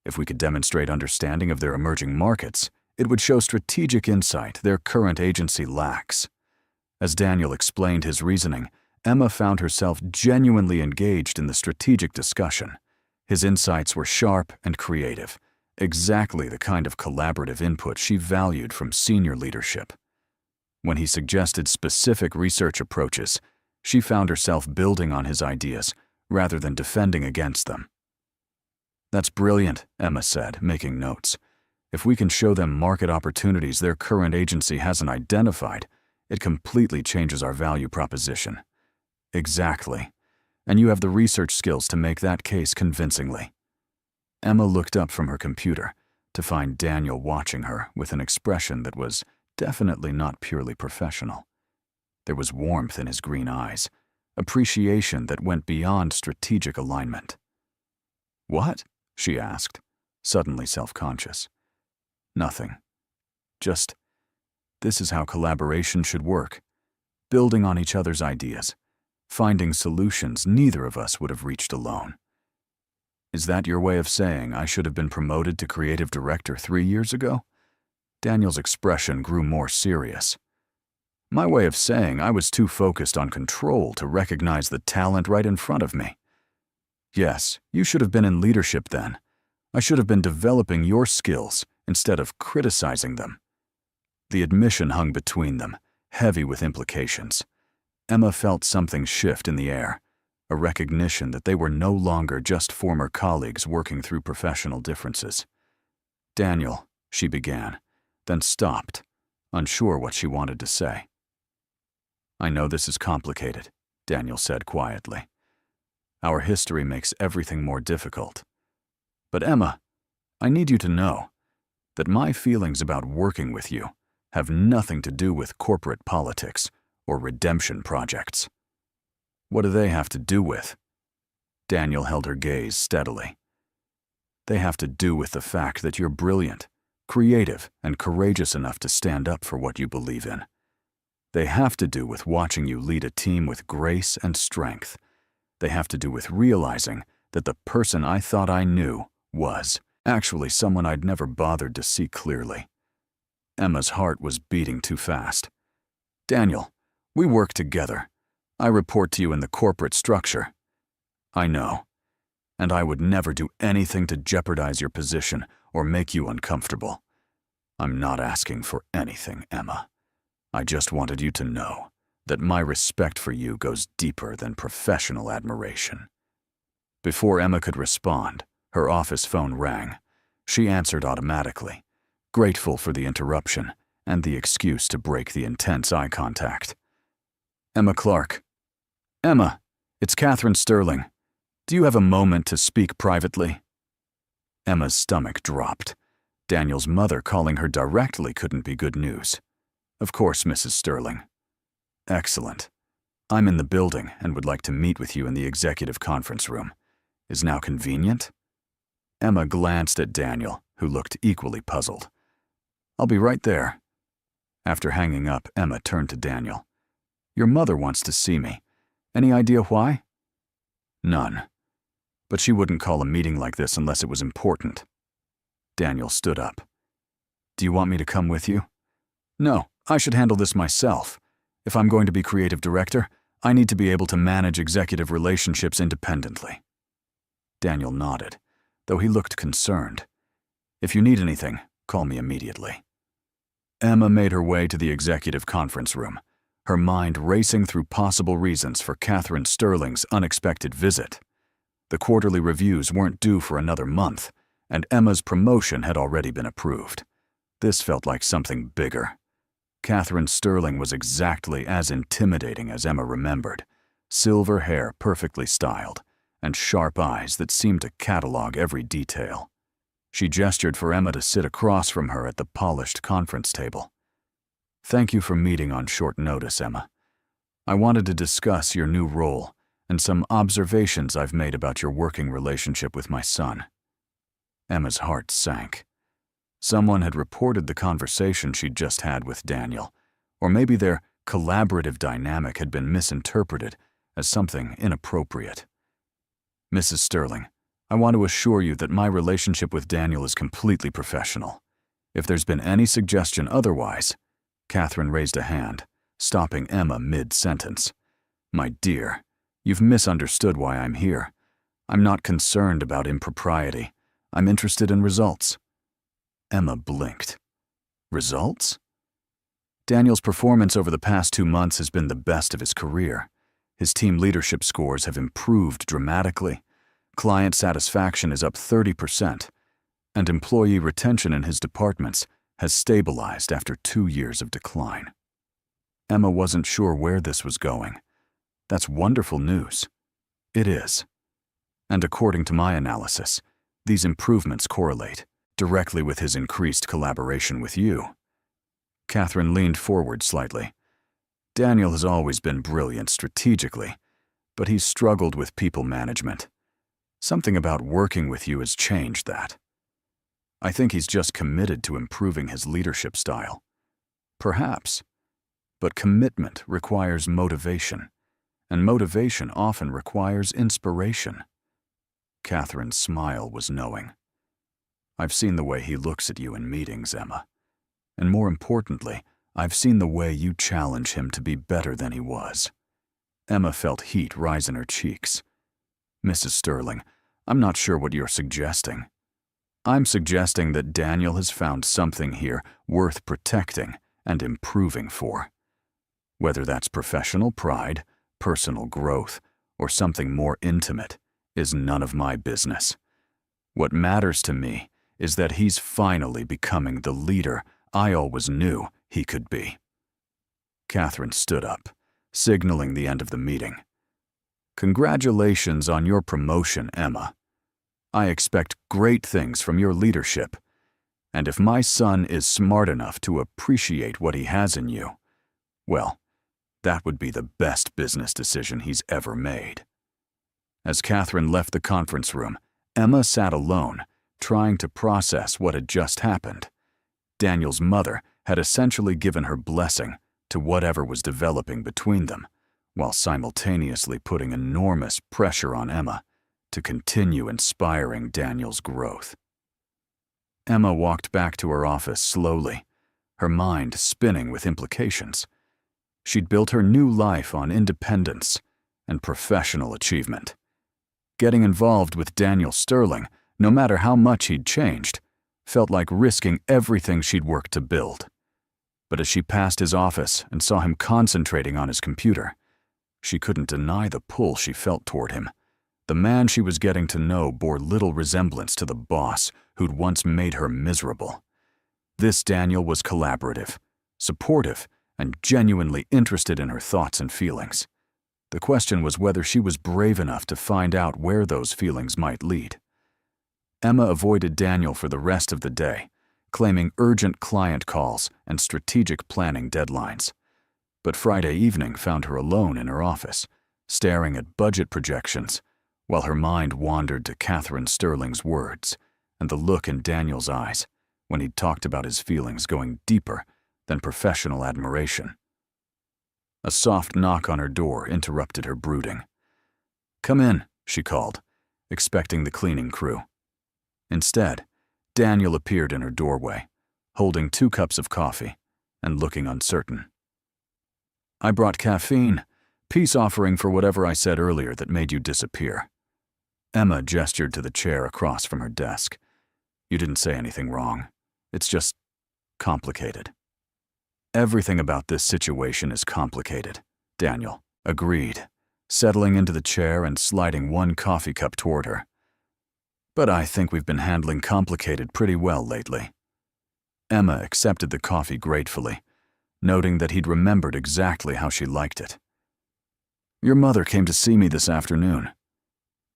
If we could demonstrate understanding of their emerging markets, it would show strategic insight their current agency lacks." As Daniel explained his reasoning, Emma found herself genuinely engaged in the strategic discussion. His insights were sharp and creative, exactly the kind of collaborative input she valued from senior leadership. When he suggested specific research approaches, she found herself building on his ideas rather than defending against them. "That's brilliant," Emma said, making notes. "If we can show them market opportunities their current agency hasn't identified, it completely changes our value proposition." "Exactly. And you have the research skills to make that case convincingly." Emma looked up from her computer to find Daniel watching her with an expression that was definitely not purely professional. There was warmth in his green eyes, appreciation that went beyond strategic alignment. "What?" she asked, suddenly self-conscious. "Nothing. Just, this is how collaboration should work, building on each other's ideas, finding solutions neither of us would have reached alone." "Is that your way of saying I should have been promoted to creative director 3 years ago?" Daniel's expression grew more serious. "My way of saying I was too focused on control to recognize the talent right in front of me. Yes, you should have been in leadership then. I should have been developing your skills instead of criticizing them." The admission hung between them, heavy with implications. Emma felt something shift in the air, a recognition that they were no longer just former colleagues working through professional differences. "Daniel," she began, then stopped, unsure what she wanted to say. "I know this is complicated," Daniel said quietly. "Our history makes everything more difficult. But Emma, I need you to know that my feelings about working with you have nothing to do with corporate politics or redemption projects." "What do they have to do with?" Daniel held her gaze steadily. "They have to do with the fact that you're brilliant, creative, and courageous enough to stand up for what you believe in. They have to do with watching you lead a team with grace and strength. They have to do with realizing that the person I thought I knew was actually someone I'd never bothered to see clearly." Emma's heart was beating too fast. "Daniel, we work together. I report to you in the corporate structure." "I know. And I would never do anything to jeopardize your position or make you uncomfortable. I'm not asking for anything, Emma. I just wanted you to know that my respect for you goes deeper than professional admiration." Before Emma could respond, her office phone rang. She answered automatically, grateful for the interruption and the excuse to break the intense eye contact. "Emma Clark." "Emma, it's Catherine Sterling. Do you have a moment to speak privately?" Emma's stomach dropped. Daniel's mother calling her directly couldn't be good news. "Of course, Mrs. Sterling." "Excellent. I'm in the building and would like to meet with you in the executive conference room. Is now convenient?" Emma glanced at Daniel, who looked equally puzzled. "I'll be right there." After hanging up, Emma turned to Daniel. "Your mother wants to see me. Any idea why?" "None. But she wouldn't call a meeting like this unless it was important." Daniel stood up. "Do you want me to come with you?" "No, I should handle this myself. If I'm going to be creative director, I need to be able to manage executive relationships independently." Daniel nodded, though he looked concerned. "If you need anything, call me immediately." Emma made her way to the executive conference room, her mind racing through possible reasons for Catherine Sterling's unexpected visit. The quarterly reviews weren't due for another month, and Emma's promotion had already been approved. This felt like something bigger. Catherine Sterling was exactly as intimidating as Emma remembered, silver hair perfectly styled, and sharp eyes that seemed to catalog every detail. She gestured for Emma to sit across from her at the polished conference table. "Thank you for meeting on short notice, Emma. I wanted to discuss your new role and some observations I've made about your working relationship with my son." Emma's heart sank. Someone had reported the conversation she'd just had with Daniel, or maybe their collaborative dynamic had been misinterpreted as something inappropriate. "Mrs. Sterling, I want to assure you that my relationship with Daniel is completely professional. If there's been any suggestion otherwise—" Catherine raised a hand, stopping Emma mid-sentence. "My dear, you've misunderstood why I'm here. I'm not concerned about impropriety. I'm interested in results." Emma blinked. "Results?" "Daniel's performance over the past 2 months has been the best of his career. His team leadership scores have improved dramatically. Client satisfaction is up 30%, and employee retention in his departments has stabilized after 2 years of decline." Emma wasn't sure where this was going. "That's wonderful news." "It is. And according to my analysis, these improvements correlate directly with his increased collaboration with you." Catherine leaned forward slightly. "Daniel has always been brilliant strategically, but he's struggled with people management. Something about working with you has changed that. I think he's just committed to improving his leadership style." "Perhaps. But commitment requires motivation, and motivation often requires inspiration." Catherine's smile was knowing. "I've seen the way he looks at you in meetings, Emma. And more importantly, I've seen the way you challenge him to be better than he was." Emma felt heat rise in her cheeks. "Mrs. Sterling, I'm not sure what you're suggesting." "I'm suggesting that Daniel has found something here worth protecting and improving for. Whether that's professional pride, personal growth, or something more intimate is none of my business. What matters to me is that he's finally becoming the leader I always knew he could be." Catherine stood up, signaling the end of the meeting. "Congratulations on your promotion, Emma. I expect great things from your leadership, and if my son is smart enough to appreciate what he has in you, well, that would be the best business decision he's ever made." As Catherine left the conference room, Emma sat alone, trying to process what had just happened. Daniel's mother had essentially given her blessing to whatever was developing between them, while simultaneously putting enormous pressure on Emma to continue inspiring Daniel's growth. Emma walked back to her office slowly, her mind spinning with implications. She'd built her new life on independence and professional achievement. Getting involved with Daniel Sterling, no matter how much he'd changed, felt like risking everything she'd worked to build. But as she passed his office and saw him concentrating on his computer, she couldn't deny the pull she felt toward him. The man she was getting to know bore little resemblance to the boss who'd once made her miserable. This Daniel was collaborative, supportive, and genuinely interested in her thoughts and feelings. The question was whether she was brave enough to find out where those feelings might lead. Emma avoided Daniel for the rest of the day, claiming urgent client calls and strategic planning deadlines. But Friday evening found her alone in her office, staring at budget projections, while her mind wandered to Catherine Sterling's words and the look in Daniel's eyes when he'd talked about his feelings going deeper than professional admiration. A soft knock on her door interrupted her brooding. "Come in," she called, expecting the cleaning crew. Instead, Daniel appeared in her doorway, holding 2 cups of coffee, and looking uncertain. I brought caffeine, peace offering for whatever I said earlier that made you disappear. Emma gestured to the chair across from her desk. You didn't say anything wrong. It's just complicated. Everything about this situation is complicated, Daniel agreed, settling into the chair and sliding one coffee cup toward her. But I think we've been handling complicated pretty well lately. Emma accepted the coffee gratefully, noting that he'd remembered exactly how she liked it. Your mother came to see me this afternoon.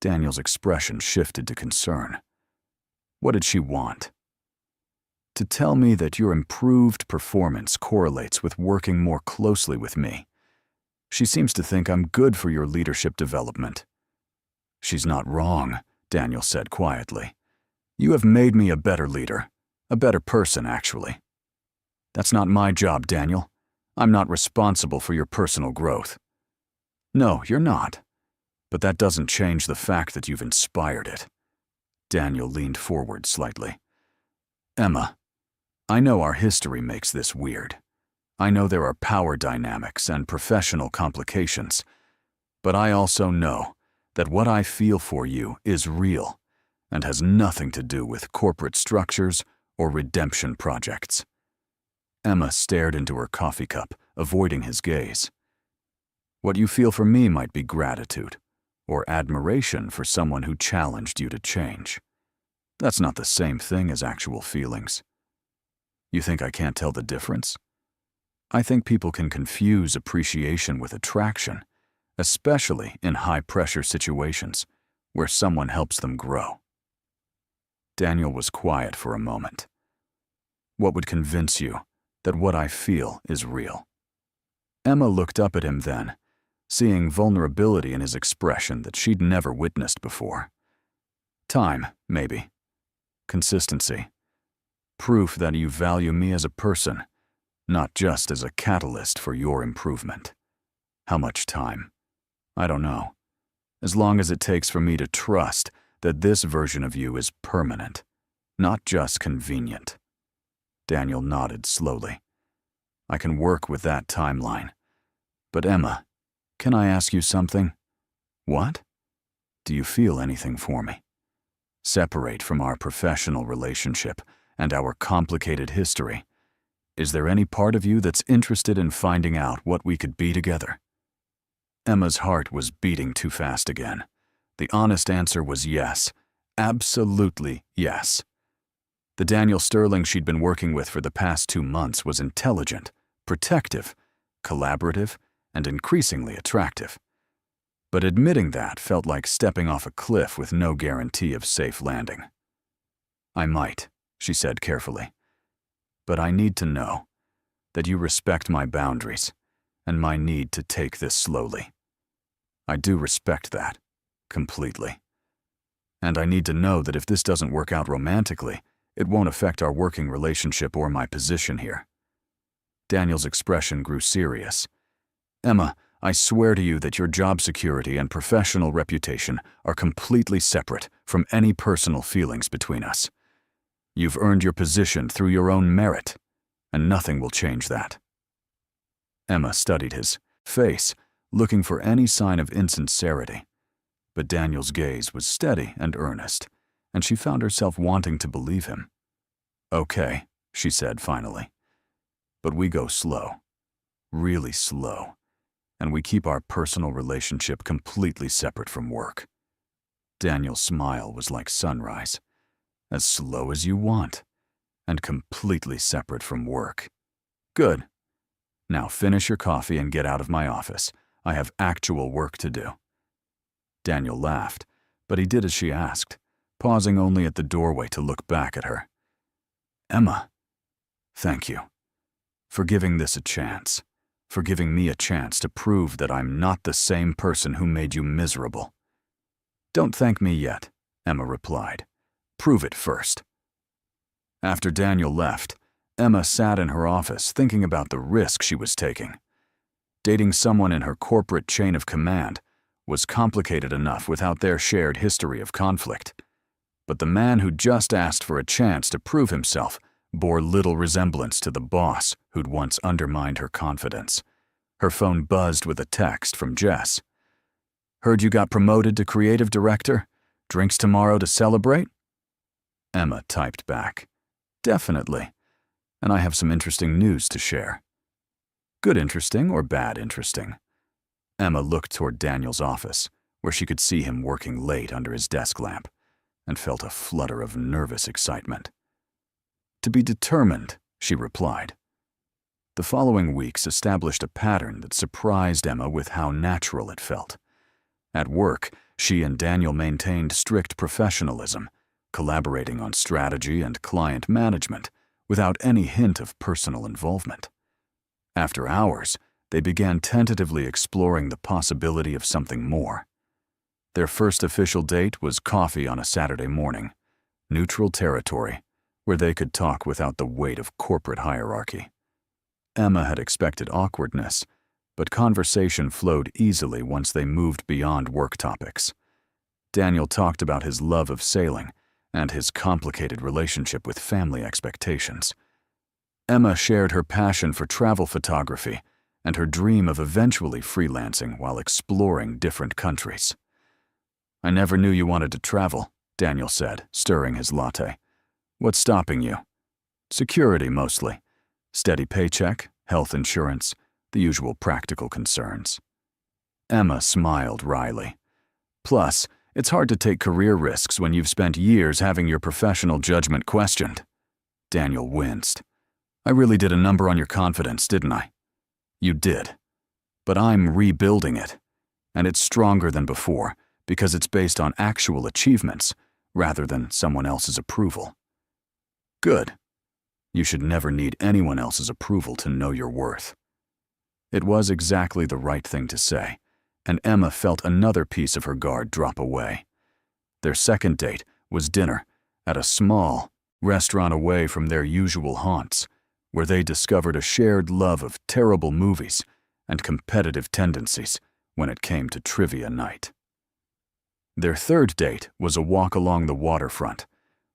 Daniel's expression shifted to concern. What did she want? To tell me that your improved performance correlates with working more closely with me. She seems to think I'm good for your leadership development. She's not wrong, Daniel said quietly. You have made me a better leader, a better person, actually. That's not my job, Daniel. I'm not responsible for your personal growth. No, you're not. But that doesn't change the fact that you've inspired it. Daniel leaned forward slightly. Emma, I know our history makes this weird. I know there are power dynamics and professional complications, but I also know that what I feel for you is real and has nothing to do with corporate structures or redemption projects. Emma stared into her coffee cup, avoiding his gaze. What you feel for me might be gratitude or admiration for someone who challenged you to change. That's not the same thing as actual feelings. You think I can't tell the difference? I think people can confuse appreciation with attraction, especially in high-pressure situations where someone helps them grow. Daniel was quiet for a moment. What would convince you that what I feel is real? Emma looked up at him then, seeing vulnerability in his expression that she'd never witnessed before. Time, maybe. Consistency. Proof that you value me as a person, not just as a catalyst for your improvement. How much time? I don't know. As long as it takes for me to trust that this version of you is permanent, not just convenient. Daniel nodded slowly. I can work with that timeline. But Emma, can I ask you something? What? Do you feel anything for me? Separate from our professional relationship and our complicated history. Is there any part of you that's interested in finding out what we could be together? Emma's heart was beating too fast again. The honest answer was yes. Absolutely yes. The Daniel Sterling she'd been working with for the past 2 months was intelligent, protective, collaborative, and increasingly attractive. But admitting that felt like stepping off a cliff with no guarantee of safe landing. I might, she said carefully. But I need to know that you respect my boundaries and my need to take this slowly. I do respect that, completely. And I need to know that if this doesn't work out romantically, it won't affect our working relationship or my position here. Daniel's expression grew serious. Emma, I swear to you that your job security and professional reputation are completely separate from any personal feelings between us. You've earned your position through your own merit, and nothing will change that. Emma studied his face, looking for any sign of insincerity. But Daniel's gaze was steady and earnest, and she found herself wanting to believe him. Okay, she said finally. But we go slow, really slow, and we keep our personal relationship completely separate from work. Daniel's smile was like sunrise. As slow as you want, and completely separate from work. Good. Now finish your coffee and get out of my office. I have actual work to do. Daniel laughed, but he did as she asked, pausing only at the doorway to look back at her. Emma, thank you for giving this a chance, for giving me a chance to prove that I'm not the same person who made you miserable. Don't thank me yet, Emma replied. Prove it first. After Daniel left, Emma sat in her office thinking about the risk she was taking. Dating someone in her corporate chain of command was complicated enough without their shared history of conflict. But the man who just asked for a chance to prove himself bore little resemblance to the boss who'd once undermined her confidence. Her phone buzzed with a text from Jess. "Heard you got promoted to creative director? Drinks tomorrow to celebrate?" Emma typed back, "Definitely. And I have some interesting news to share." Good interesting or bad interesting? Emma looked toward Daniel's office, where she could see him working late under his desk lamp, and felt a flutter of nervous excitement. "To be determined," she replied. The following weeks established a pattern that surprised Emma with how natural it felt. At work, she and Daniel maintained strict professionalism, collaborating on strategy and client management without any hint of personal involvement. After hours, they began tentatively exploring the possibility of something more. Their first official date was coffee on a Saturday morning, neutral territory, where they could talk without the weight of corporate hierarchy. Emma had expected awkwardness, but conversation flowed easily once they moved beyond work topics. Daniel talked about his love of sailing and his complicated relationship with family expectations. Emma shared her passion for travel photography and her dream of eventually freelancing while exploring different countries. "I never knew you wanted to travel," Daniel said, stirring his latte. "What's stopping you?" "Security, mostly. Steady paycheck, health insurance, the usual practical concerns." Emma smiled wryly. "Plus, it's hard to take career risks when you've spent years having your professional judgment questioned." Daniel winced. "I really did a number on your confidence, didn't I?" "You did. But I'm rebuilding it. And it's stronger than before because it's based on actual achievements rather than someone else's approval." "Good. You should never need anyone else's approval to know your worth." It was exactly the right thing to say, and Emma felt another piece of her guard drop away. Their second date was dinner at a small restaurant away from their usual haunts, where they discovered a shared love of terrible movies and competitive tendencies when it came to trivia night. Their third date was a walk along the waterfront,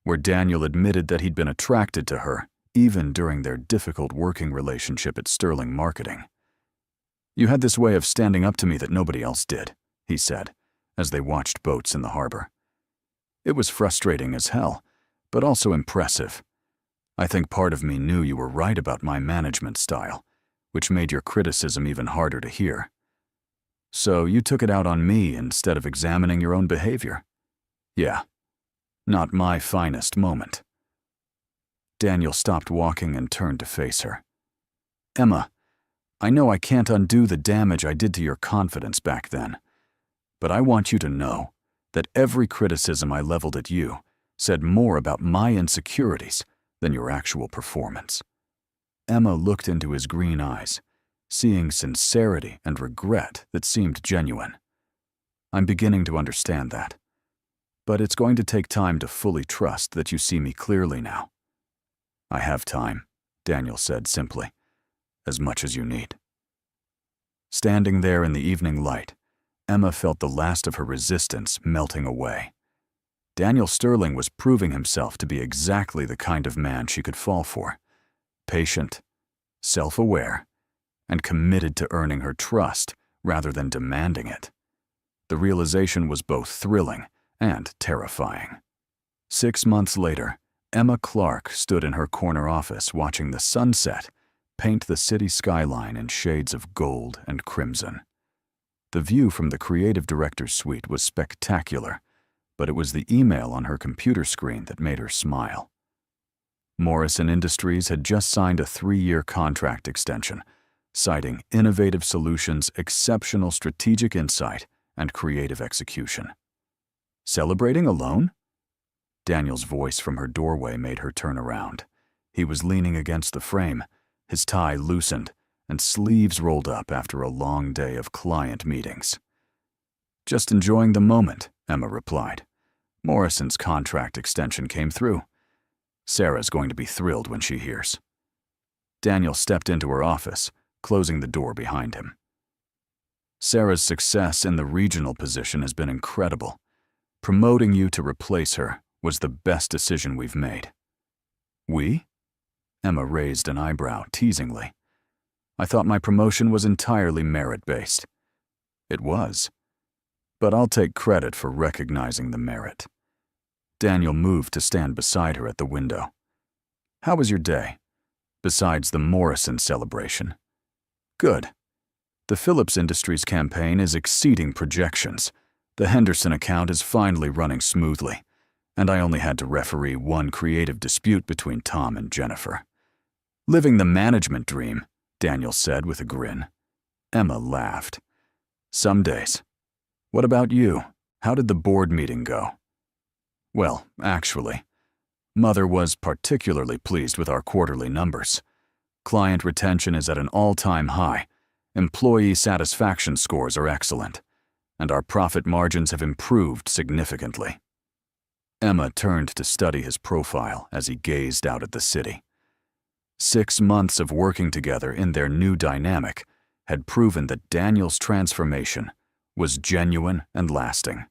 where Daniel admitted that he'd been attracted to her even during their difficult working relationship at Sterling Marketing. "You had this way of standing up to me that nobody else did," he said, as they watched boats in the harbor. "It was frustrating as hell, but also impressive. I think part of me knew you were right about my management style, which made your criticism even harder to hear. So you took it out on me instead of examining your own behavior." "Yeah, not my finest moment." Daniel stopped walking and turned to face her. "Emma, I know I can't undo the damage I did to your confidence back then, but I want you to know that every criticism I leveled at you said more about my insecurities than your actual performance." Emma looked into his green eyes, seeing sincerity and regret that seemed genuine. "I'm beginning to understand that, but it's going to take time to fully trust that you see me clearly now." "I have time," Daniel said simply. "As much as you need." Standing there in the evening light, Emma felt the last of her resistance melting away. Daniel Sterling was proving himself to be exactly the kind of man she could fall for: patient, self-aware, and committed to earning her trust rather than demanding it. The realization was both thrilling and terrifying. 6 months later, Emma Clark stood in her corner office watching the sunset paint the city skyline in shades of gold and crimson. The view from the creative director's suite was spectacular, but it was the email on her computer screen that made her smile. Morrison Industries had just signed a 3-year contract extension, citing innovative solutions, exceptional strategic insight, and creative execution. "Celebrating alone?" Daniel's voice from her doorway made her turn around. He was leaning against the frame, his tie loosened, and sleeves rolled up after a long day of client meetings. "Just enjoying the moment," Emma replied. "Morrison's contract extension came through. Sarah's going to be thrilled when she hears." Daniel stepped into her office, closing the door behind him. "Sarah's success in the regional position has been incredible. Promoting you to replace her was the best decision we've made." "We?" Emma raised an eyebrow teasingly. I thought my promotion was entirely merit-based. It was. But I'll take credit for recognizing the merit. Daniel moved to stand beside her at the window. How was your day? Besides the Morrison celebration. Good. The Phillips Industries campaign is exceeding projections. The Henderson account is finally running smoothly, and I only had to referee one creative dispute between Tom and Jennifer. Living the management dream, Daniel said with a grin. Emma laughed. Some days. What about you? How did the board meeting go? Well, actually, Mother was particularly pleased with our quarterly numbers. Client retention is at an all-time high, employee satisfaction scores are excellent, and our profit margins have improved significantly. Emma turned to study his profile as he gazed out at the city. 6 months of working together in their new dynamic had proven that Daniel's transformation was genuine and lasting.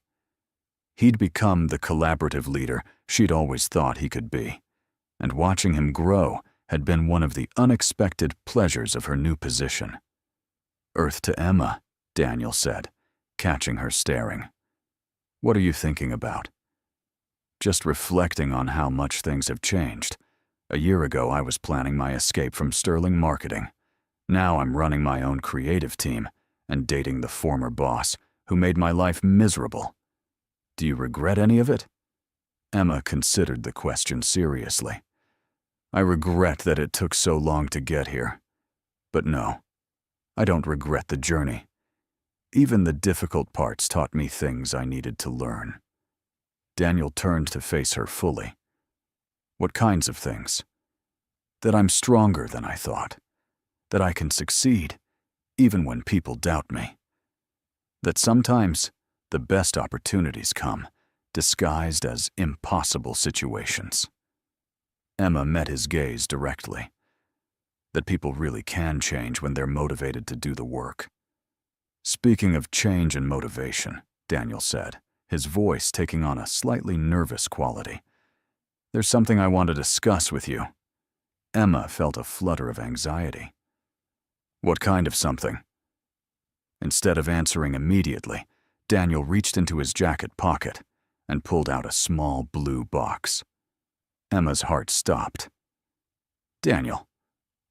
He'd become the collaborative leader she'd always thought he could be, and watching him grow had been one of the unexpected pleasures of her new position. Earth to Emma, Daniel said, catching her staring. What are you thinking about? Just reflecting on how much things have changed. A year ago, I was planning my escape from Sterling Marketing. Now I'm running my own creative team and dating the former boss who made my life miserable. Do you regret any of it? Emma considered the question seriously. I regret that it took so long to get here. But no, I don't regret the journey. Even the difficult parts taught me things I needed to learn. Daniel turned to face her fully. What kinds of things? That I'm stronger than I thought. That I can succeed, even when people doubt me. That sometimes the best opportunities come, disguised as impossible situations. Emma met his gaze directly. That people really can change when they're motivated to do the work. Speaking of change and motivation, Daniel said, his voice taking on a slightly nervous quality. There's something I want to discuss with you. Emma felt a flutter of anxiety. What kind of something? Instead of answering immediately, Daniel reached into his jacket pocket and pulled out a small blue box. Emma's heart stopped. Daniel,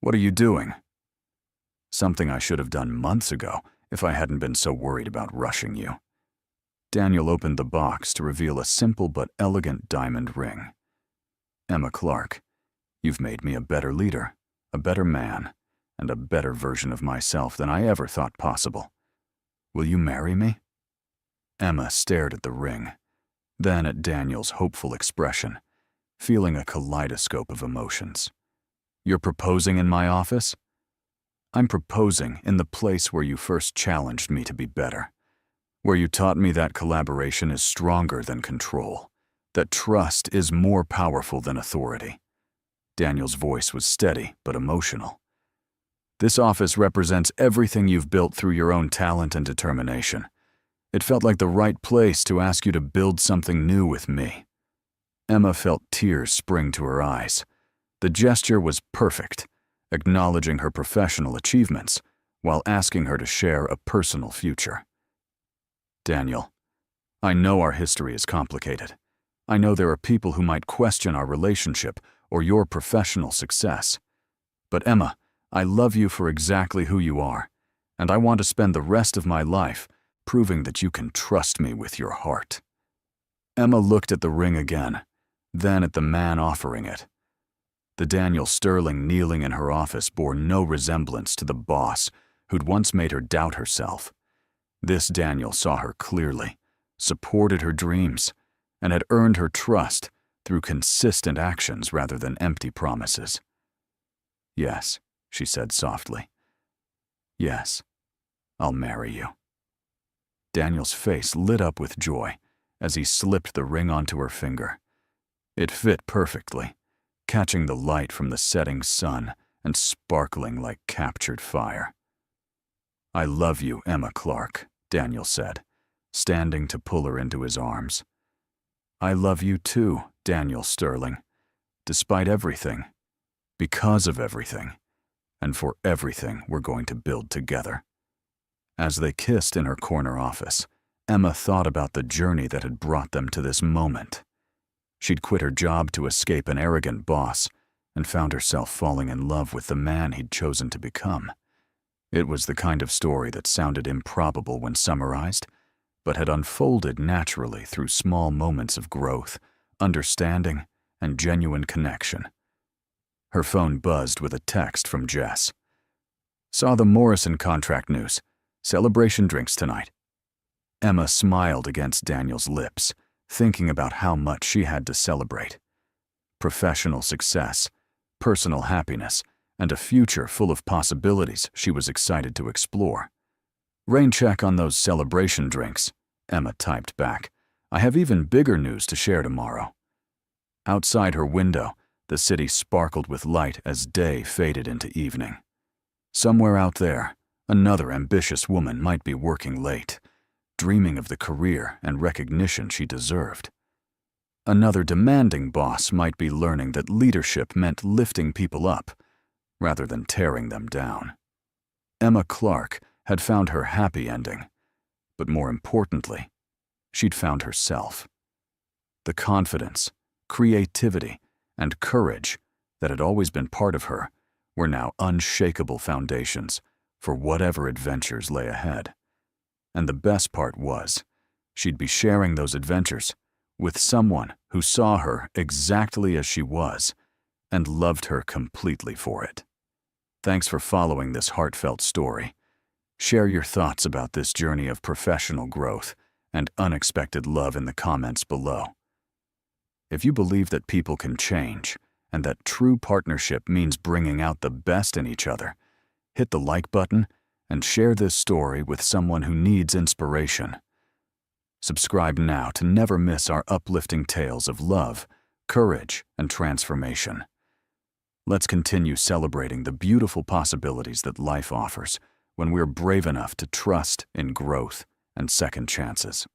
what are you doing? Something I should have done months ago if I hadn't been so worried about rushing you. Daniel opened the box to reveal a simple but elegant diamond ring. Emma Clark, you've made me a better leader, a better man, and a better version of myself than I ever thought possible. Will you marry me? Emma stared at the ring, then at Daniel's hopeful expression, feeling a kaleidoscope of emotions. You're proposing in my office? I'm proposing in the place where you first challenged me to be better, where you taught me that collaboration is stronger than control, that trust is more powerful than authority. Daniel's voice was steady but emotional. This office represents everything you've built through your own talent and determination. It felt like the right place to ask you to build something new with me. Emma felt tears spring to her eyes. The gesture was perfect, acknowledging her professional achievements while asking her to share a personal future. Daniel, I know our history is complicated. I know there are people who might question our relationship or your professional success. But Emma, I love you for exactly who you are, and I want to spend the rest of my life proving that you can trust me with your heart. Emma looked at the ring again, then at the man offering it. The Daniel Sterling kneeling in her office bore no resemblance to the boss who'd once made her doubt herself. This Daniel saw her clearly, supported her dreams, and had earned her trust through consistent actions rather than empty promises. Yes, she said softly. Yes, I'll marry you. Daniel's face lit up with joy as he slipped the ring onto her finger. It fit perfectly, catching the light from the setting sun and sparkling like captured fire. I love you, Emma Clark, Daniel said, standing to pull her into his arms. I love you too, Daniel Sterling, despite everything, because of everything, and for everything we're going to build together. As they kissed in her corner office, Emma thought about the journey that had brought them to this moment. She'd quit her job to escape an arrogant boss and found herself falling in love with the man he'd chosen to become. It was the kind of story that sounded improbable when summarized, but had unfolded naturally through small moments of growth, understanding, and genuine connection. Her phone buzzed with a text from Jess. "Saw the Morrison contract news. Celebration drinks tonight." Emma smiled against Daniel's lips, thinking about how much she had to celebrate. Professional success, personal happiness, and a future full of possibilities she was excited to explore. "Rain check on those celebration drinks," Emma typed back. "I have even bigger news to share tomorrow." Outside her window, the city sparkled with light as day faded into evening. Somewhere out there, another ambitious woman might be working late, dreaming of the career and recognition she deserved. Another demanding boss might be learning that leadership meant lifting people up rather than tearing them down. Emma Clark had found her happy ending, but more importantly, she'd found herself. The confidence, creativity, and courage that had always been part of her were now unshakable foundations for whatever adventures lay ahead. And the best part was, she'd be sharing those adventures with someone who saw her exactly as she was and loved her completely for it. Thanks for following this heartfelt story. Share your thoughts about this journey of professional growth and unexpected love in the comments below. If you believe that people can change and that true partnership means bringing out the best in each other, hit the like button and share this story with someone who needs inspiration. Subscribe now to never miss our uplifting tales of love, courage, and transformation. Let's continue celebrating the beautiful possibilities that life offers when we're brave enough to trust in growth and second chances.